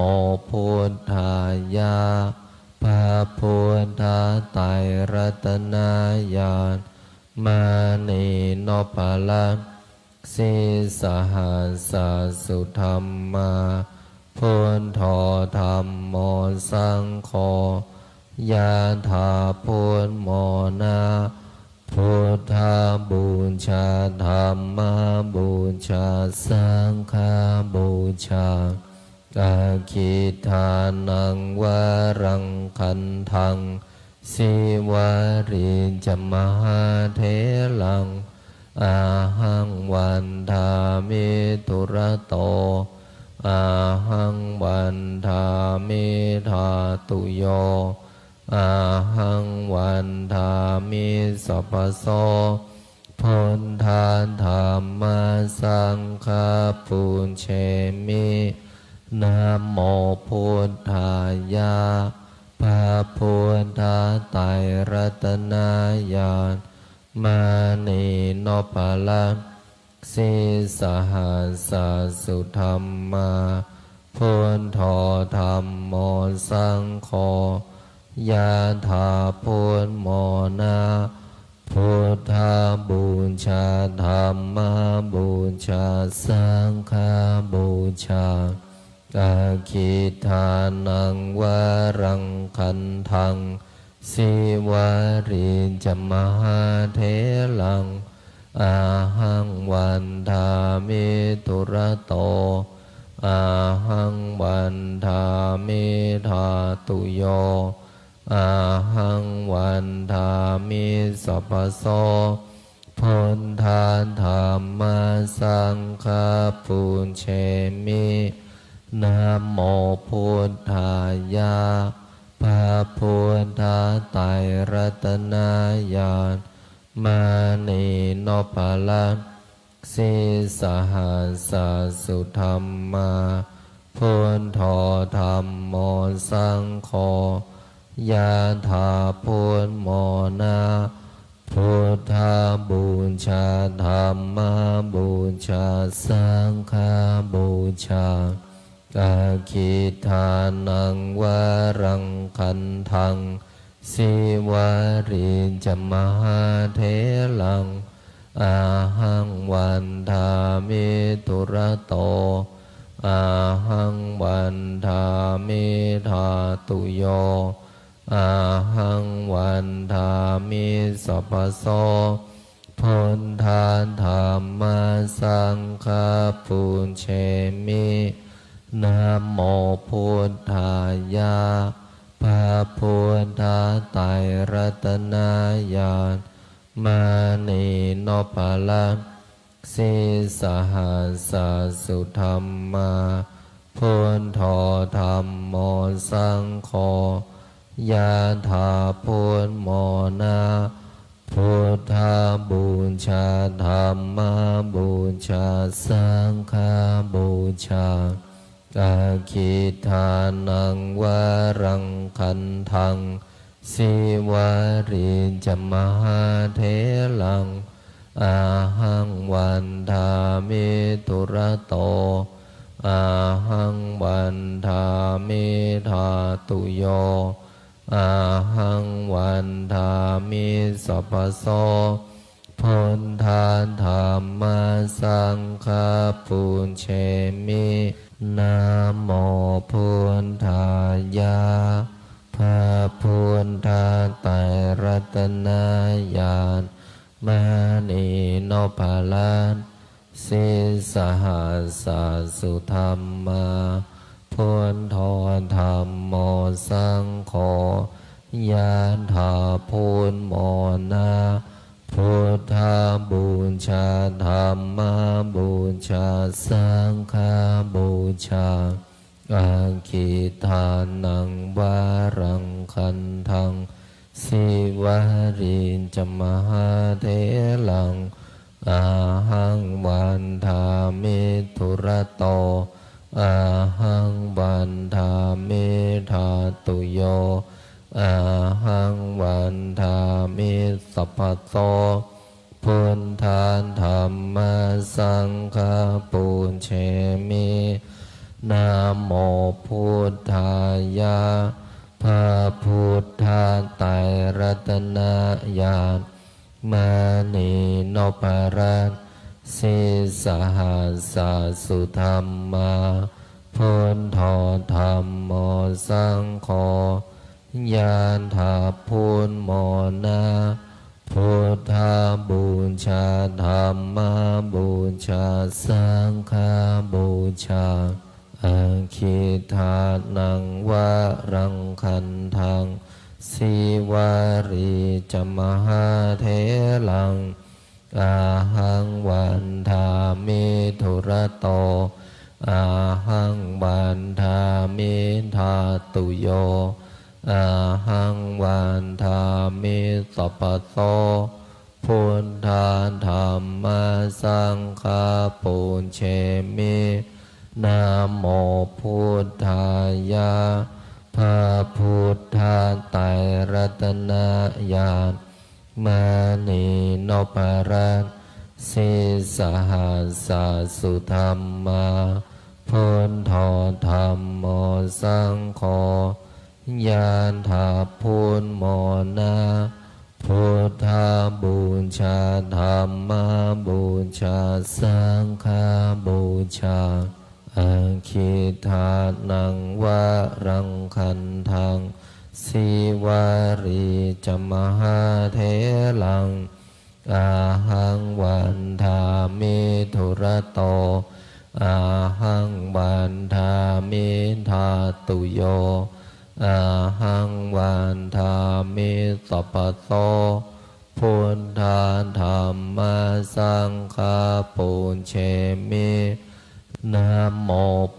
พุทธายะพระพุทธไตรรัตนญาณมานีโนภลังสิสหัสสุธรรมาพุทโธธรรมโมสังโฆยะถาพุทโมนาพุทธบูชาธรรมบูชาสังฆบูชาอาคิทานังวรังคันทังสิวาริจมหาเถลังอาหังวันทามิตุระโตอาหังวันทามิธาตุโยอาหังวันทามิสัพพโสพุทธาธรรมสังฆปุญเชมินะโมพุทธายะพระพุทธไตรรัตนญาณมานีโนภลังสิสหัสสุธรรมาพุทโธธรรมโมสังโฆยะถาพุทโมนาพุทธบูชาธรรมบูชาสังฆบูชาอาคิทานังวรังคันทังสิวาริจมหาเถลังอาหังวันทามิตุระโตอาหังวันทามิธาตุโยอาหังวันทามิสัพพโสพุทธาธรรมสังฆปุญเชมินะโมพุทธายะพระพุทธไตรรัตนญาณมานีโนภลังสิสหัสสุธรรมาพุทโธธรรมโมสังโฆยะถาพุทโมนาพุทธบู ชาธรรมบูชาสังฆบูชาอาคิทานังวารังคันทังสิวาริจมหาเถลังอาหังวันทามิตุระโตอาหังวันทามิธาตุโยอาหังวันทามิสัพพโสพุทธาธรรมสังฆปุญเชมินะโมพุทธายะพระพุทธไตรรัตนญาณมานีโนปะละสิสหัสสุธรรมาพุทโธธรรมโมสังโฆยะถาพุทโมนาพุทธบูชาธรรมบูชาสังฆบูชาอาคิทานังวารังคันทังสิวาริจมหาเถลังอาหังวันทามิตุระโตอาหังวันทามิธาตุโยอาหังวันทามิสัพพโสพุทธาธรรมสังฆปุญเชมินะโมพุทธายะพระพุทธไตรรัตนญาณมานีโนภาลันสิสหัสสุธรรมาพุทโธธรรมโมสังโฆยะถาพุทโมนาพุทธบูชาธรรมบูชาสังฆบูชาอาคิทานังวารังคันทังสิวาริจมหาเถลังอาหังวันทามิตุระโตอาหังวันทามิธาตุโยอาหังวันทามิสัพพโสพุทธาธรรมสังฆปุญเชมินะโมพุทธายะพระพุทธไตรรัตนญาณมานีโนปะระสิสหัสสุธรรมาพุทโธธรรมโมสังโฆยะถาพุทโมนาพุทธบูชาธรรมบูชาสังฆบูชาอาคิทานังวารังคันทังสิวาริจมหาเถลังอาหังวันทามิตุระโตอาหังวันทามิธาตุโยอาหังวันทามิสัพพโสพุทธาธรรมสังฆปุญเชมินะโมพุทธายะพระพุทธไตรรัตนญาณมานีโนปะระสิสหัสสุธรรมาพุทโธธรรมโมสังโฆยะถาพุทโมนาพุทธบูชาธรรมบูชาสังฆบูชาอาคิทานังวารังคันทังสิวาริจมหาเถลังอาหังวันทามิตุระโตอาหังวันทามิธาตุโยอาหังวันทามิสัพพโสพุทธาธรรมสังฆปุญเชมินะโม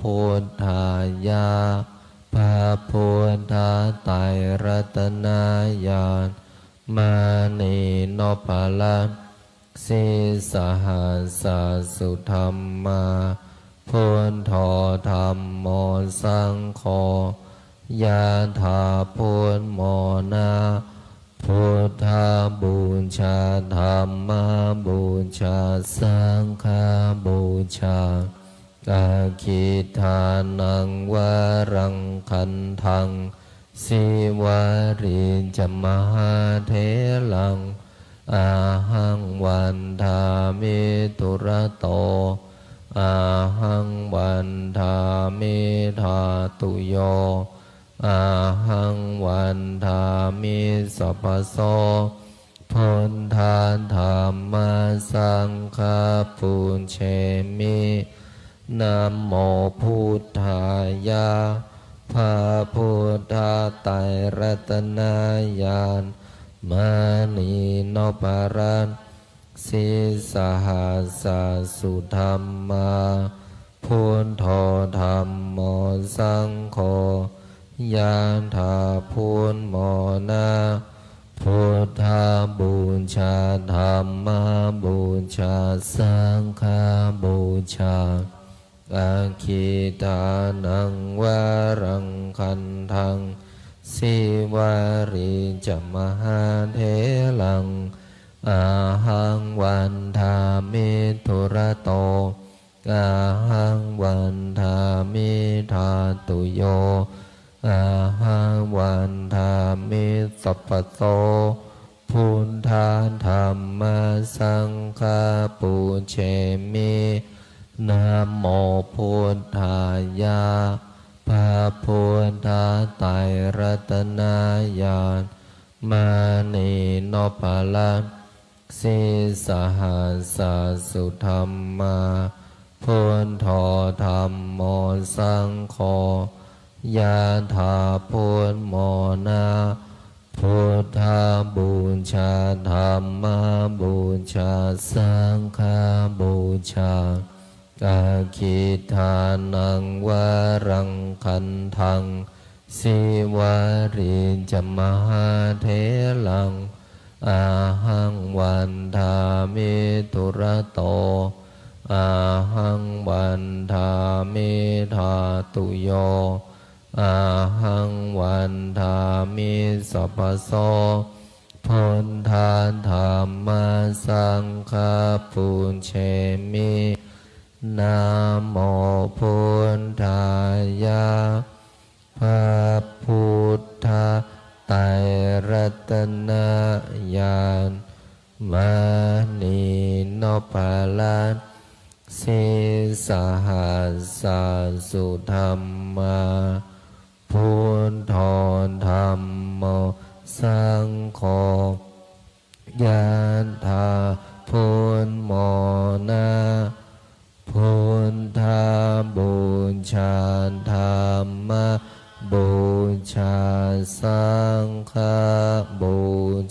พุทธายะพระพุทธไตรรัตนญาณมานีโนปะละสิสหัสสุธรรมาพุทโธธรรมโมสังโฆยะถาพุทโมนา พุทธบูชาธรรมบูชาสังฆบูชาอาคิทานังวรังคันทังสิวาริจมหาเถลังอาหังวันทามิตุระโตอาหังวันทามิธาตุโยอาหังวันทามิสัพพโสพุทธาธรรมสังฆปุญเชมินะโมพุทธายะพระพุทธไตรรัตนญาณมณีนพรัตน์สิสหัสสุธรรมาพุทโธธรรมโมสังโฆยะถาพุทโมนะพุทธบูชาธรรมบูชาสังฆบูชาอาคิทานังวรังคันทังสิวาริจมหาเถลังอาหังวันทามิทุระโตอาหังวันทามิธาตุโยอาหังวันทามิสัพพโสพุทธาธรรมสังฆปุญเชมินะโมพุทธายะพระพุทธไตรรัตนญาณมณีนพรัตน์สิสหัสสุธรรมาพุทโธธรรมโมสังโฆยะถาพุทโมนะพุทธบูชาธรรมบูชาสังฆบูชาอาคิทานังวรังคันทังสิวาริจมหาเถลังอาหังวันทามิตุระโตอาหังวันทามิธาตุโยอาหังวันทามิสัพพโสพุทธาธรรมสังฆปุญเชมินะโมพุทธายะพระพุทธไตรรัตนญาณมณีนพรัตน์สิสหัสสุธรรมาพุทโธธรรมโมสังโฆยะถาพุทโมนะพุทธบูชาธรรมบูชาสังฆบู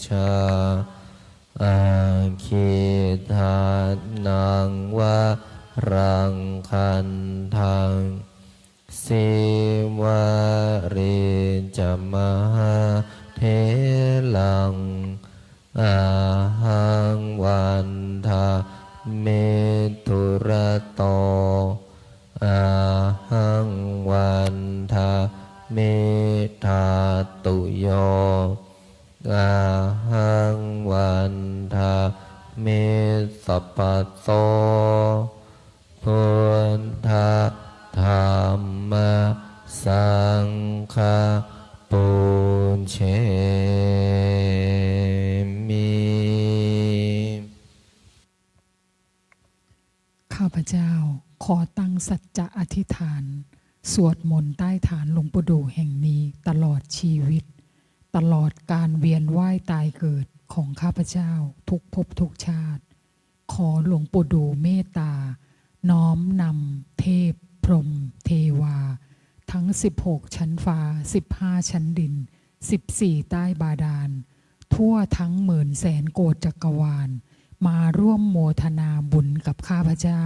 ชาอาคิทานังวรังคันทังสิวาริจมหาเถลังอาหังวันทามิทุระโตอาหังวันทามิธาตุโยอาหังวันทามิสัพพโสพุทธธรรมสังฆปุญเชมิ ข้าพเจ้าขอตั้งสัจจะอธิษฐานสวดมนต์ใต้ฐานหลวงปู่ดูแห่งนี้ตลอดชีวิตตลอดการเวียนว่ายตายเกิดของข้าพเจ้าทุกภพทุกชาติขอหลวงปู่ดูเมตตาน้อมนำเทพพรหมเทวาทั้ง16ชั้นฟ้า15ชั้นดิน14ใต้บาดาลทั่วทั้ง10,000,000 โกฏจักรวาลมาร่วมโมทนาบุญกับข้าพเจ้า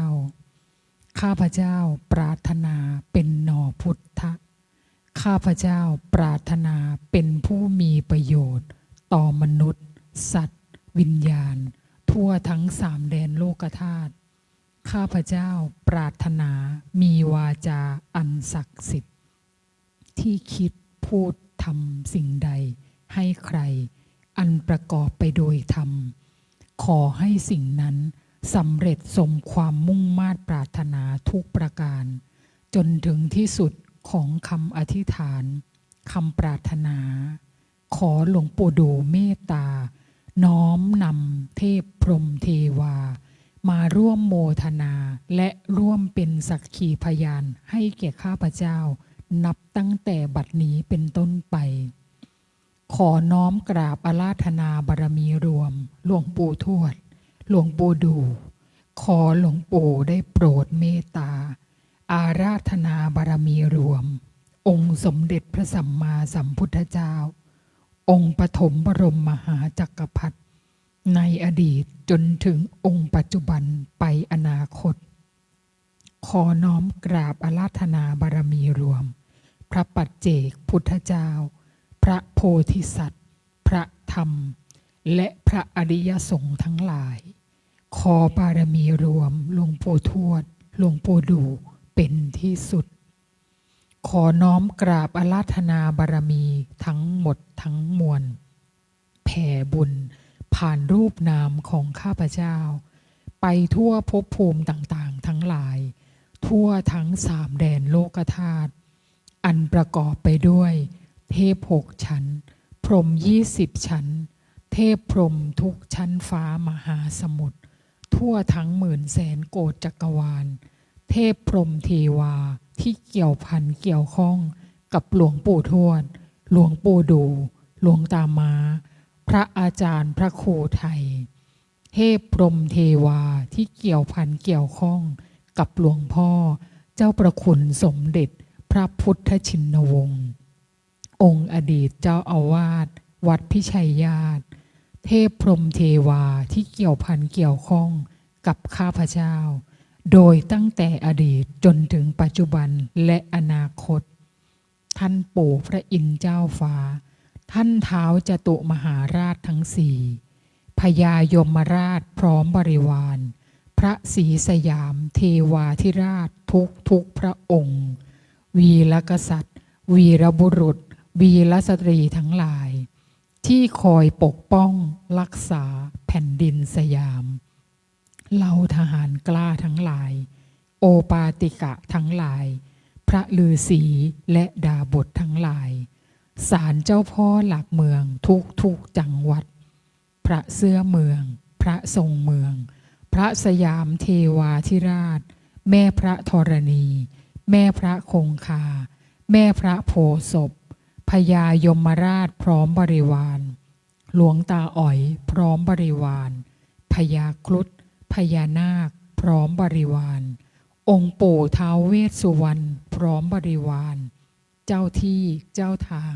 ข้าพเจ้าปรารถนาเป็นหน่อพุทธะข้าพเจ้าปรารถนาเป็นผู้มีประโยชน์ต่อมนุษย์สัตว์วิญญาณทั่วทั้ง3 แดนโลกธาตุข้าพเจ้าปรารถนามีวาจาอันศักดิ์สิทธิ์ที่คิดพูดทำสิ่งใดให้ใคร อันประกอบไปโดยธรรมขอให้สิ่งนั้นสำเร็จสมความมุ่งมา่ปรารถนาทุกประการจนถึงที่สุดของคำอธิษฐานคำปรารถนาขอหลวงปู่ดูเมตตาน้อมนำเทพพรหมเทวามาร่วมโมทนาและร่วมเป็นสักขีพยานให้แก่ข้าพเจ้านับตั้งแต่บัดนี้เป็นต้นไปขอน้อมกราบอาราธนาบารมีรวมหลวงปู่ทวดหลวงปู่ดูขอหลวงปู่ได้โปรดเมตตาอาราธนาบารมีรวมองค์สมเด็จพระสัมมาสัมพุทธเจ้าองค์ปฐมบรมมหาจักรพรรดิในอดีตจนถึงองค์ปัจจุบันไปอนาคตขอน้อมกราบอาราธนาบารมีรวมพระปัจเจกพุทธเจ้าพระโพธิสัตว์พระธรรมและพระอริยสงฆ์ทั้งหลายขอบารมีรวมหลวงปู่ทวดหลวงปู่ดูเป็นที่สุดขอน้อมกราบอาราธนาบารมีทั้งหมดทั้งมวลแผ่บุญผ่านรูปนามของข้าพเจ้าไปทั่วภพภูมิต่างๆทั้งหลายทั่วทั้งสามแดนโลกธาตุอันประกอบไปด้วยเทพ6 ชั้นพรหม20 ชั้นเทพพรหมทุกชั้นฟ้ามหาสมุทรทั่วทั้ง10,000,000 โกฏจักรวาลเทพพรหมเทวาที่เกี่ยวพันเกี่ยวข้องกับหลวงปู่ทวดหลวงปู่ดูหลวงตามาพระอาจารย์พระครูไทยเทพพรหมเทวาที่เกี่ยวพันเกี่ยวข้องกับหลวงพ่อเจ้าประคุณสมเด็จพระพุทธชินวงศ์องค์อดีตเจ้าอาวาสวัดพิชัยญาติเทพพรหมเทวาที่เกี่ยวพันเกี่ยวข้องกับข้าพเจ้าโดยตั้งแต่อดีตจนถึงปัจจุบันและอนาคตท่านปู่พระอินทร์เจ้าฟ้าท่านท้าวจตุมหาราชทั้งสี่พญายมราชพร้อมบริวารพระศรีสยามเทวาธิราชทุกพระองค์วีรกษัตริย์วีรบุรุษวีรสตรีทั้งหลายที่คอยปกป้องรักษาแผ่นดินสยามเหล่าทหารกล้าทั้งหลายโอปาติกะทั้งหลายพระฤาษีและดาบททั้งหลายศาลเจ้าพ่อหลักเมืองทุกจังหวัดพระเสื้อเมืองพระทรงเมืองพระสยามเทวาธิราชแม่พระธรณีแม่พระคงคาแม่พระโพธิ์ศพพญายมราชพร้อมบริวารหลวงตาอ๋อยพร้อมบริวารพญาครุฑพญานาคพร้อมบริวารองค์ปู่ท้าวเวสสุวรรณพร้อมบริวารเจ้าที่เจ้าทาง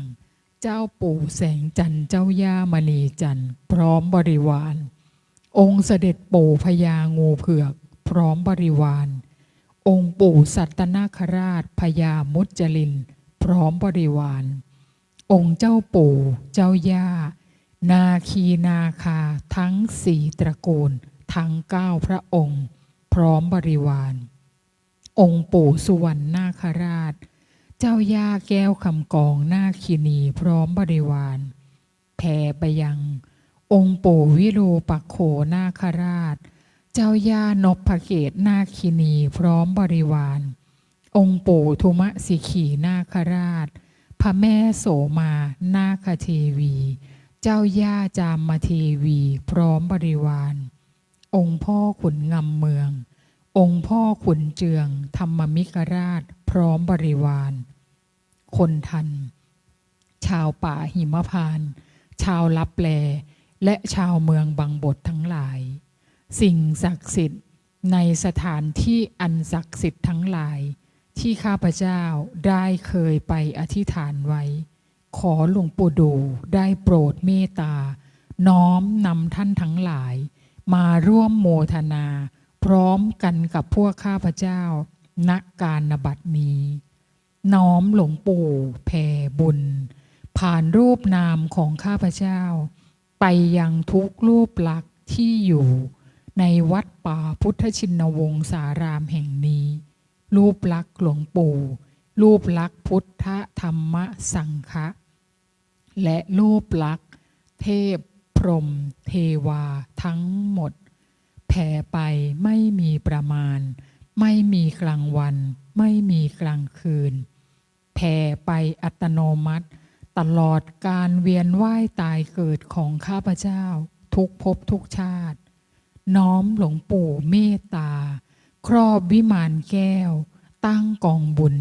เจ้าปู่แสงจันทร์เจ้าย่ามณีจันทร์พร้อมบริวารองค์เสด็จปู่พญางูเผือกพร้อมบริวารองค์ปู่สัตนาคราชพญามุจลินพร้อมบริวารองค์เจ้าปู่เจ้าย่านาคีนาคาทั้ง4 ตระกูลทั้ง9 พระองค์พร้อมบริวารองค์ปู่สุวรรณนาคราชเจ้าย่าแก้วคำกองนาคินีพร้อมบริวารแผ่ไปยังองค์ปู่วิรูปักโขนาคราชเจ้าย่านพเกตนาคินีพร้อมบริวารองค์ปู่ทุมสิขีนาคราชพระแม่โสมานาคเทวีเจ้าย่าจามเทวีพร้อมบริวารองค์พ่อขุนงำเมืององค์พ่อขุนเจืองธรรมมิกราชพร้อมบริวารคนทันชาวป่าหิมพานต์ชาวลับแลและชาวเมืองบางบททั้งหลายสิ่งศักดิ์สิทธิ์ในสถานที่อันศักดิ์สิทธิ์ทั้งหลายที่ข้าพเจ้าได้เคยไปอธิษฐานไว้ขอหลวงปู่ดูได้โปรดเมตตาน้อมนำท่านทั้งหลายมาร่วมโมทนาพร้อมกันกับพวกข้าพเจ้าณการณบัดนี้น้อมหลวงปู่แผ่บุญผ่านรูปนามของข้าพเจ้าไปยังทุกรูปลักษณ์ที่อยู่ในวัดป่าพุทธชินวงศารามแห่งนี้รูปลักษณ์หลวงปู่รูปลักษณ์พุทธธรรมสังฆะและรูปลักษณ์เทพ พรหมเทวาทั้งหมดแผ่ไปไม่มีประมาณไม่มีกลางวันไม่มีกลางคืนแผ่ไปอัตโนมัติตลอดการเวียนว่ายตายเกิดของข้าพเจ้าทุกภพทุกชาติน้อมหลวงปู่เมตตาครอบวิมานแก้วตั้งกองบุญ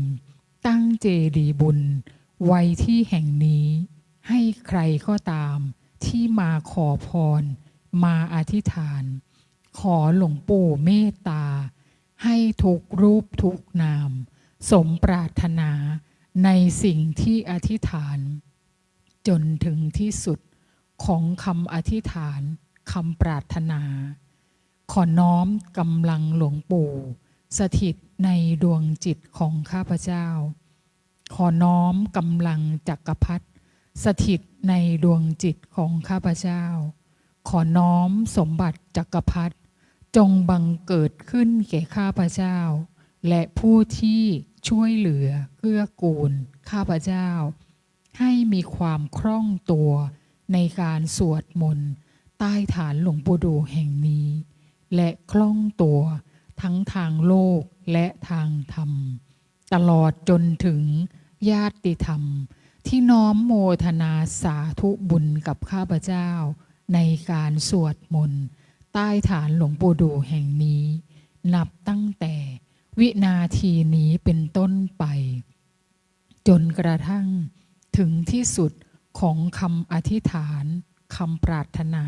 ตั้งเจดีย์บุญไว้ที่แห่งนี้ให้ใครก็ตามที่มาขอพรมาอธิษฐานขอหลวงปู่เมตตาให้ทุกรูปทุกนามสมปรารถนาในสิ่งที่อธิษฐานจนถึงที่สุดของคำอธิษฐานคำปรารถนาขอน้อมกำลังหลวงปู่สถิตในดวงจิตของข้าพเจ้าขอน้อมกำลังจักรพรรดิสถิตในดวงจิตของข้าพเจ้าขอน้อมสมบัติจักรพรรดิจงบังเกิดขึ้นแก่ข้าพเจ้าและผู้ที่ช่วยเหลือเกื้อกูลข้าพเจ้าให้มีความคล่องตัวในการสวดมนต์ใต้ฐานหลวงปู่ดูแห่งนี้และคล่องตัวทั้งทางโลกและทางธรรมตลอดจนถึงญาติธรรมที่น้อมโมทนาสาธุบุญกับข้าพเจ้าในการสวดมนต์ใต้ฐานหลวงปู่ดูแห่งนี้นับตั้งแต่วินาทีนี้เป็นต้นไปจนกระทั่งถึงที่สุดของคำอธิษฐานคำปรารถนา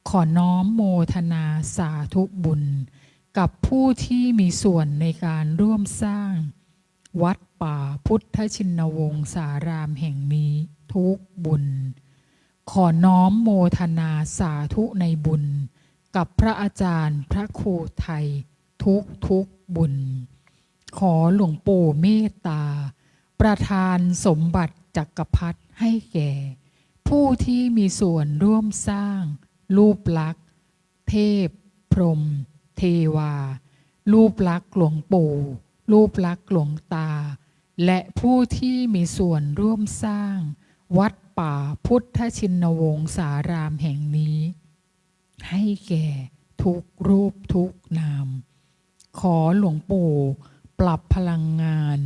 ขอน้อมโมทนาสาธุบุญกับผู้ที่มีส่วนในการร่วมสร้างวัดป่าพุทธชินวงศารามแห่งนี้ทุกบุญขอน้อมโมทนาสาธุในบุญกับพระอาจารย์พระครูไทยทุกบุญขอหลวงปู่เมตตาประทานสมบัติจักรพรรดิให้แก่ผู้ที่มีส่วนร่วมสร้างรูปลักษณ์เทพพรหมเทวารูปลักษณ์หลวงปู่รูปลักษณ์หลวงตาและผู้ที่มีส่วนร่วมสร้างวัดป่าพุทธชินวงศารามแห่งนี้ให้แก่ทุกรูปทุกนามขอหลวงปู่ปรับพลังงาน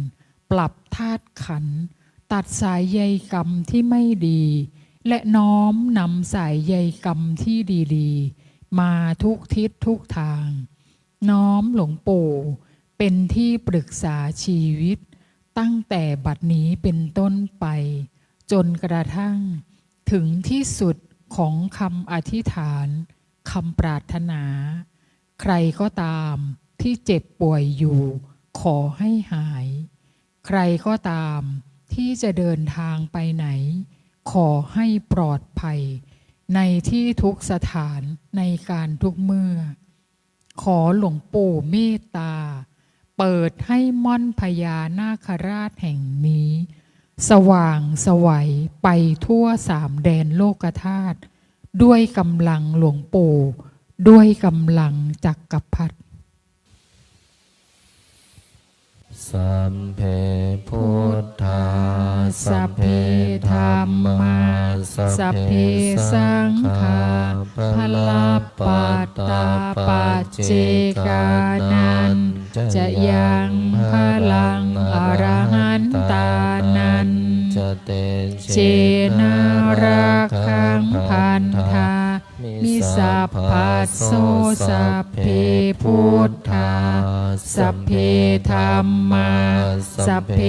ปรับธาตุขันธ์ตัดสายใยกรรมที่ไม่ดีและน้อมนำสายใยกรรมที่ดีๆมาทุกทิศทุกทางน้อมหลวงปู่เป็นที่ปรึกษาชีวิตตั้งแต่บัดนี้เป็นต้นไปจนกระทั่งถึงที่สุดของคำอธิษฐานคำปรารถนาใครก็ตามที่เจ็บป่วยอยู่ขอให้หายใครก็ตามที่จะเดินทางไปไหนขอให้ปลอดภัยในที่ทุกสถานในการทุกเมื่อขอหลวงปู่เมตตาเปิดให้ม่อนพญานาคราชแห่งนี้สว่างไสวไปทั่วสามแดนโลกธาตุด้วยกำลังหลวงปู่ด้วยกำลังจักรพรรดิ สัมเพพุทธาสัพเพธัมมาสัพเพสังฆาพลปัตตาปัจเจกานันจะยังพลังอรหันตานันจะเตเชนะรักขังพันธามิสัพพัสโสสัพเพพุทธาสัพเพธัมมาสัพเพ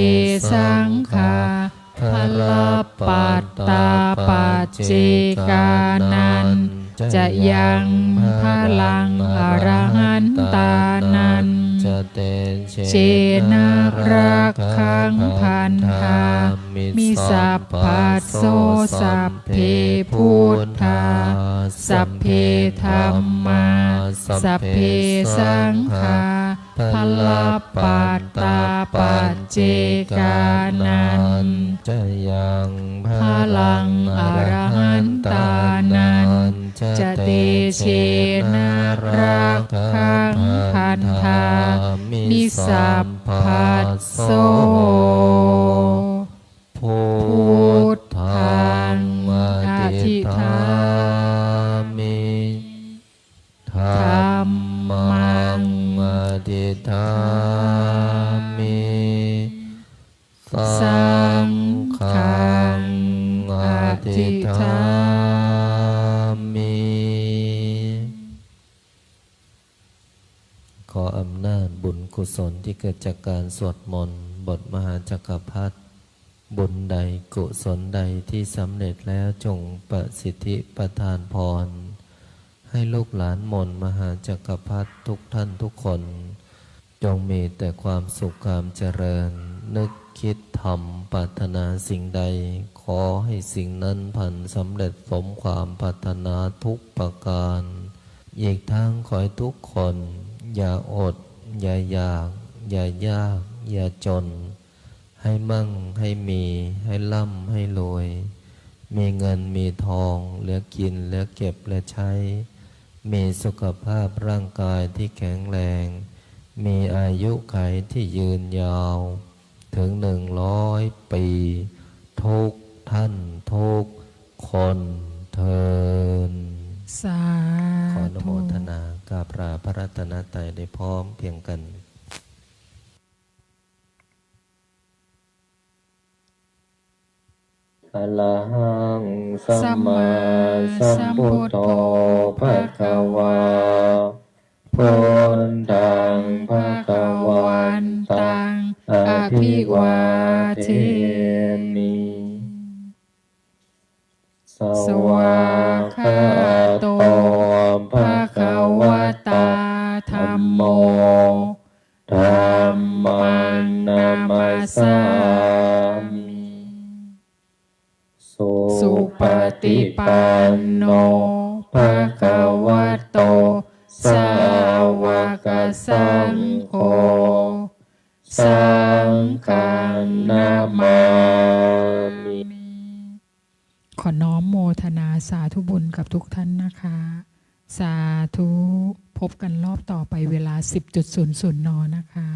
สังฆาพลปัตตาปัจเจกานันจะยังพลังอรหันตานันเชนะรักขังพันธามิสัพพัสโสสัพเพพุทธาสัพเพธัมมาสัพเพสังฆาพลปัตตาปัจเจกานันจะยังพลังอรหันตานันจะเตเชนะรักขังพันธามิสัพพัสโสพุทธังอธิษฐาน ขออำนาจบุญกุศลที่เกิดจากการสวดมนต์บทมหาจักรพรรดิบุญใดกุศลใดที่สำเร็จแล้วจงประสิทธิประทานพรให้ลูกหลานมนต์มหาจักรพรรดิทุกท่านทุกคนจงมีแต่ความสุขความเจริญนึกคิดทำปรารถนาสิ่งใดขอให้สิ่งนั้นพันสำเร็จสมความปรารถนาทุกประการอีกทั้งขอให้ทุกคนอย่าอดอย่าอยากอย่ายากอย่าจนให้มั่งให้มีให้ร่ำให้รวยมีเงินมีทองเหลือกินเหลือเก็บเหลือใช้มีสุขภาพร่างกายที่แข็งแรงมีอายุขัยที่ยืนยาวถึง100 ปีทุกท่านทุกคนเทิน สา ขออนุโม ธุ ทนากราบลาพระรัตนตรัยได้พร้อมเพรียงกันอะระหังสัมมาสัมพุทโธภะคะวาพุทธังภะคะวันตังอะภิวาเทมิสวากขาโตภะคะวะตาธัมโมธัมมังนามัสสามิสุปฏิปันโนภะคะวะโตสาวกสังโฆสังฆนามามิ ขอน้อมโมทนาสาธุบุญกับทุกท่านนะคะ สาธุพบกันรอบต่อไปเวลา 10:00 นนะคะ